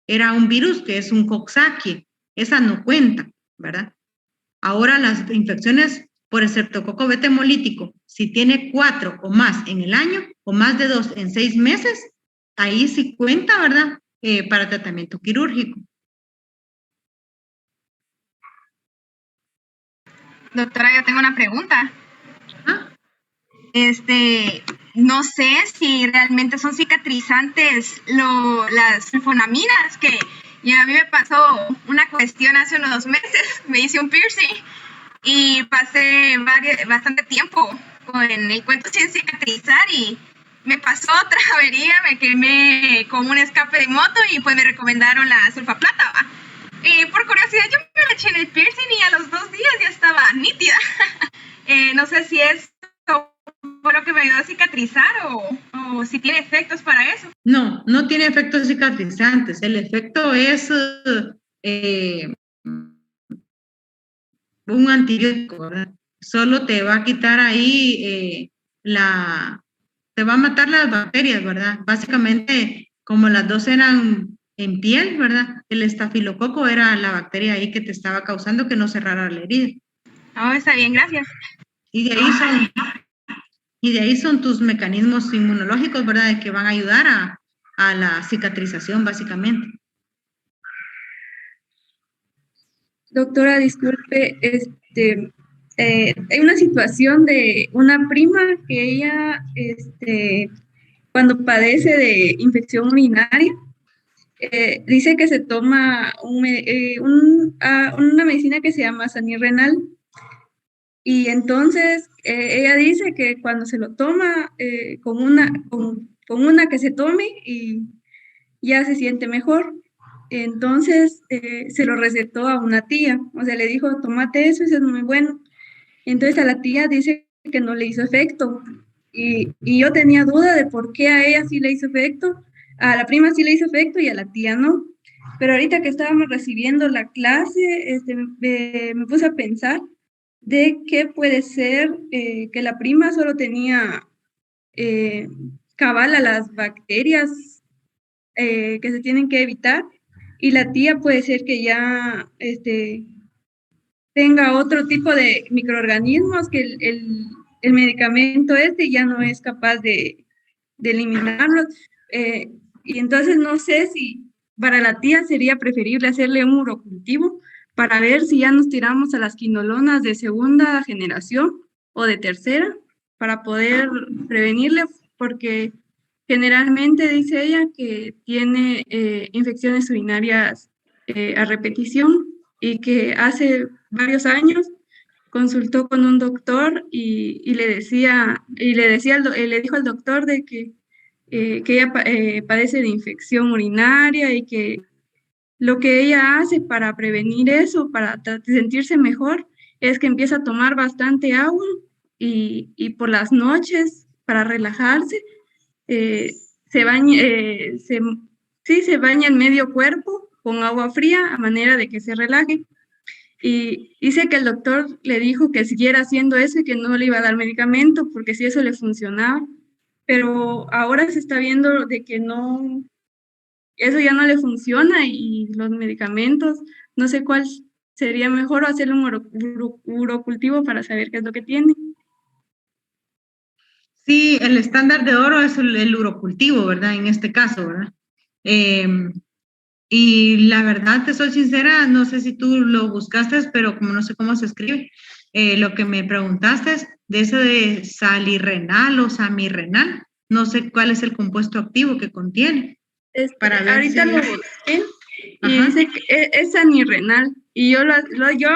Era un virus que es un Coxsackie. Esa no cuenta, ¿verdad? Ahora las infecciones por estreptococo beta hemolítico, si tiene 4 o más en el año, o más de 2 en 6 meses, ahí sí cuenta, ¿verdad? Para tratamiento quirúrgico. Doctora, yo tengo una pregunta. No sé si realmente son cicatrizantes las sulfonamidas, que a mí me pasó una cuestión hace unos 2 meses, me hice un piercing y pasé bastante tiempo con el cuento sin cicatrizar y me pasó otra avería, me quemé con un escape de moto y pues me recomendaron la sulfaplata, ¿va? Y por curiosidad yo me la eché en el piercing y a los 2 días ya estaba nítida. No sé si es fue lo que me ayudó a cicatrizar o si tiene efectos para eso. No, no tiene efectos cicatrizantes. El efecto es un antibiótico, ¿verdad? Solo te va a quitar ahí te va a matar las bacterias, ¿verdad? Básicamente, como las dos eran en piel, ¿verdad? El estafilococo era la bacteria ahí que te estaba causando que no cerrara la herida. Oh, está bien, gracias. Y de ahí son tus mecanismos inmunológicos, ¿verdad? Que van a ayudar a la cicatrización, básicamente. Doctora, disculpe, hay una situación de una prima que ella, cuando padece de infección urinaria, dice que se toma una medicina que se llama sanirrenal. Y entonces ella dice que cuando se lo toma con una que se tome y ya se siente mejor. Entonces se lo recetó a una tía, o sea, le dijo, tómate eso, eso es muy bueno. Entonces a la tía dice que no le hizo efecto. Y yo tenía duda de por qué a ella sí le hizo efecto, a la prima sí le hizo efecto y a la tía no. Pero ahorita que estábamos recibiendo la clase, me puse a pensar de qué puede ser que la prima solo tenía cabal a las bacterias que se tienen que evitar y la tía puede ser que ya tenga otro tipo de microorganismos que el medicamento ya no es capaz de eliminarlos. Y entonces no sé si para la tía sería preferible hacerle un urocultivo para ver si ya nos tiramos a las quinolonas de segunda generación o de tercera para poder prevenirle, porque generalmente dice ella que tiene infecciones urinarias a repetición y que hace varios años consultó con un doctor y le dijo al doctor de que ella padece de infección urinaria y que lo que ella hace para prevenir eso, para sentirse mejor, es que empieza a tomar bastante agua y por las noches, para relajarse, se baña en medio cuerpo con agua fría a manera de que se relaje. Y dice que el doctor le dijo que siguiera haciendo eso y que no le iba a dar medicamento porque si eso le funcionaba. Pero ahora se está viendo de que no, eso ya no le funciona y los medicamentos, no sé cuál sería mejor, hacerle un urocultivo para saber qué es lo que tiene. Sí, el estándar de oro es el urocultivo, ¿verdad? En este caso, ¿verdad? Y la verdad, te soy sincera, no sé si tú lo buscaste, pero como no sé cómo se escribe, lo que me preguntaste de eso de salirrenal o samirrenal, no sé cuál es el compuesto activo que contiene. para ver ahorita si lo es- busqué y Ajá. dice que es anirrenal. Y yo, yo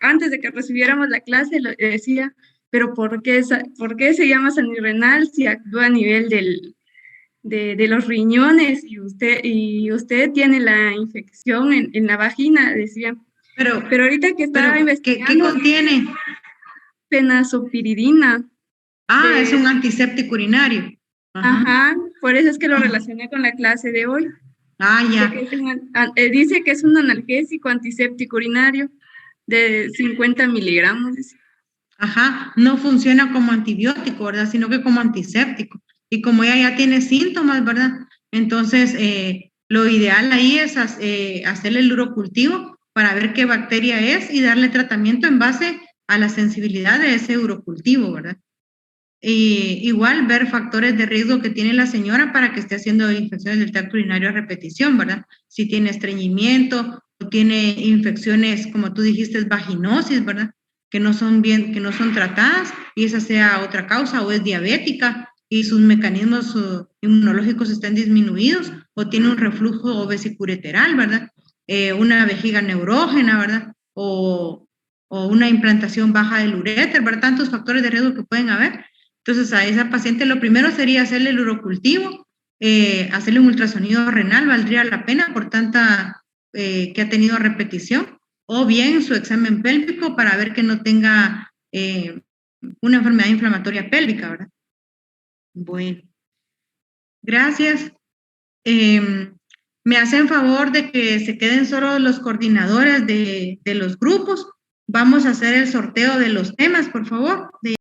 antes de que recibiéramos la clase, lo decía, pero ¿por qué se llama sanirrenal si actúa a nivel de los riñones y usted tiene la infección en la vagina? Decía. Pero ahorita que estaba ¿qué investigando, contiene? fenazopiridina. Es un antiséptico urinario. Ajá, por eso es que lo relacioné con la clase de hoy. Ya. Dice que es un analgésico antiséptico urinario de 50 miligramos. Dice. Ajá, no funciona como antibiótico, ¿verdad? Sino que como antiséptico. Y como ella ya tiene síntomas, ¿verdad? Entonces, lo ideal ahí es hacerle el urocultivo para ver qué bacteria es y darle tratamiento en base a la sensibilidad de ese urocultivo, ¿verdad? Y igual ver factores de riesgo que tiene la señora para que esté haciendo infecciones del tracto urinario a repetición, ¿verdad? Si tiene estreñimiento o tiene infecciones, como tú dijiste, vaginosis, ¿verdad? Que no son tratadas y esa sea otra causa, o es diabética y sus mecanismos inmunológicos están disminuidos, o tiene un reflujo vesicureteral, ¿verdad? Una vejiga neurógena, ¿verdad? O una implantación baja del uréter, ¿verdad? Tantos factores de riesgo que pueden haber. Entonces, a esa paciente lo primero sería hacerle el urocultivo, hacerle un ultrasonido renal, valdría la pena por tanta que ha tenido repetición, o bien su examen pélvico para ver que no tenga una enfermedad inflamatoria pélvica, ¿verdad? Bueno, gracias. Me hacen favor de que se queden solo los coordinadores de los grupos. Vamos a hacer el sorteo de los temas, por favor.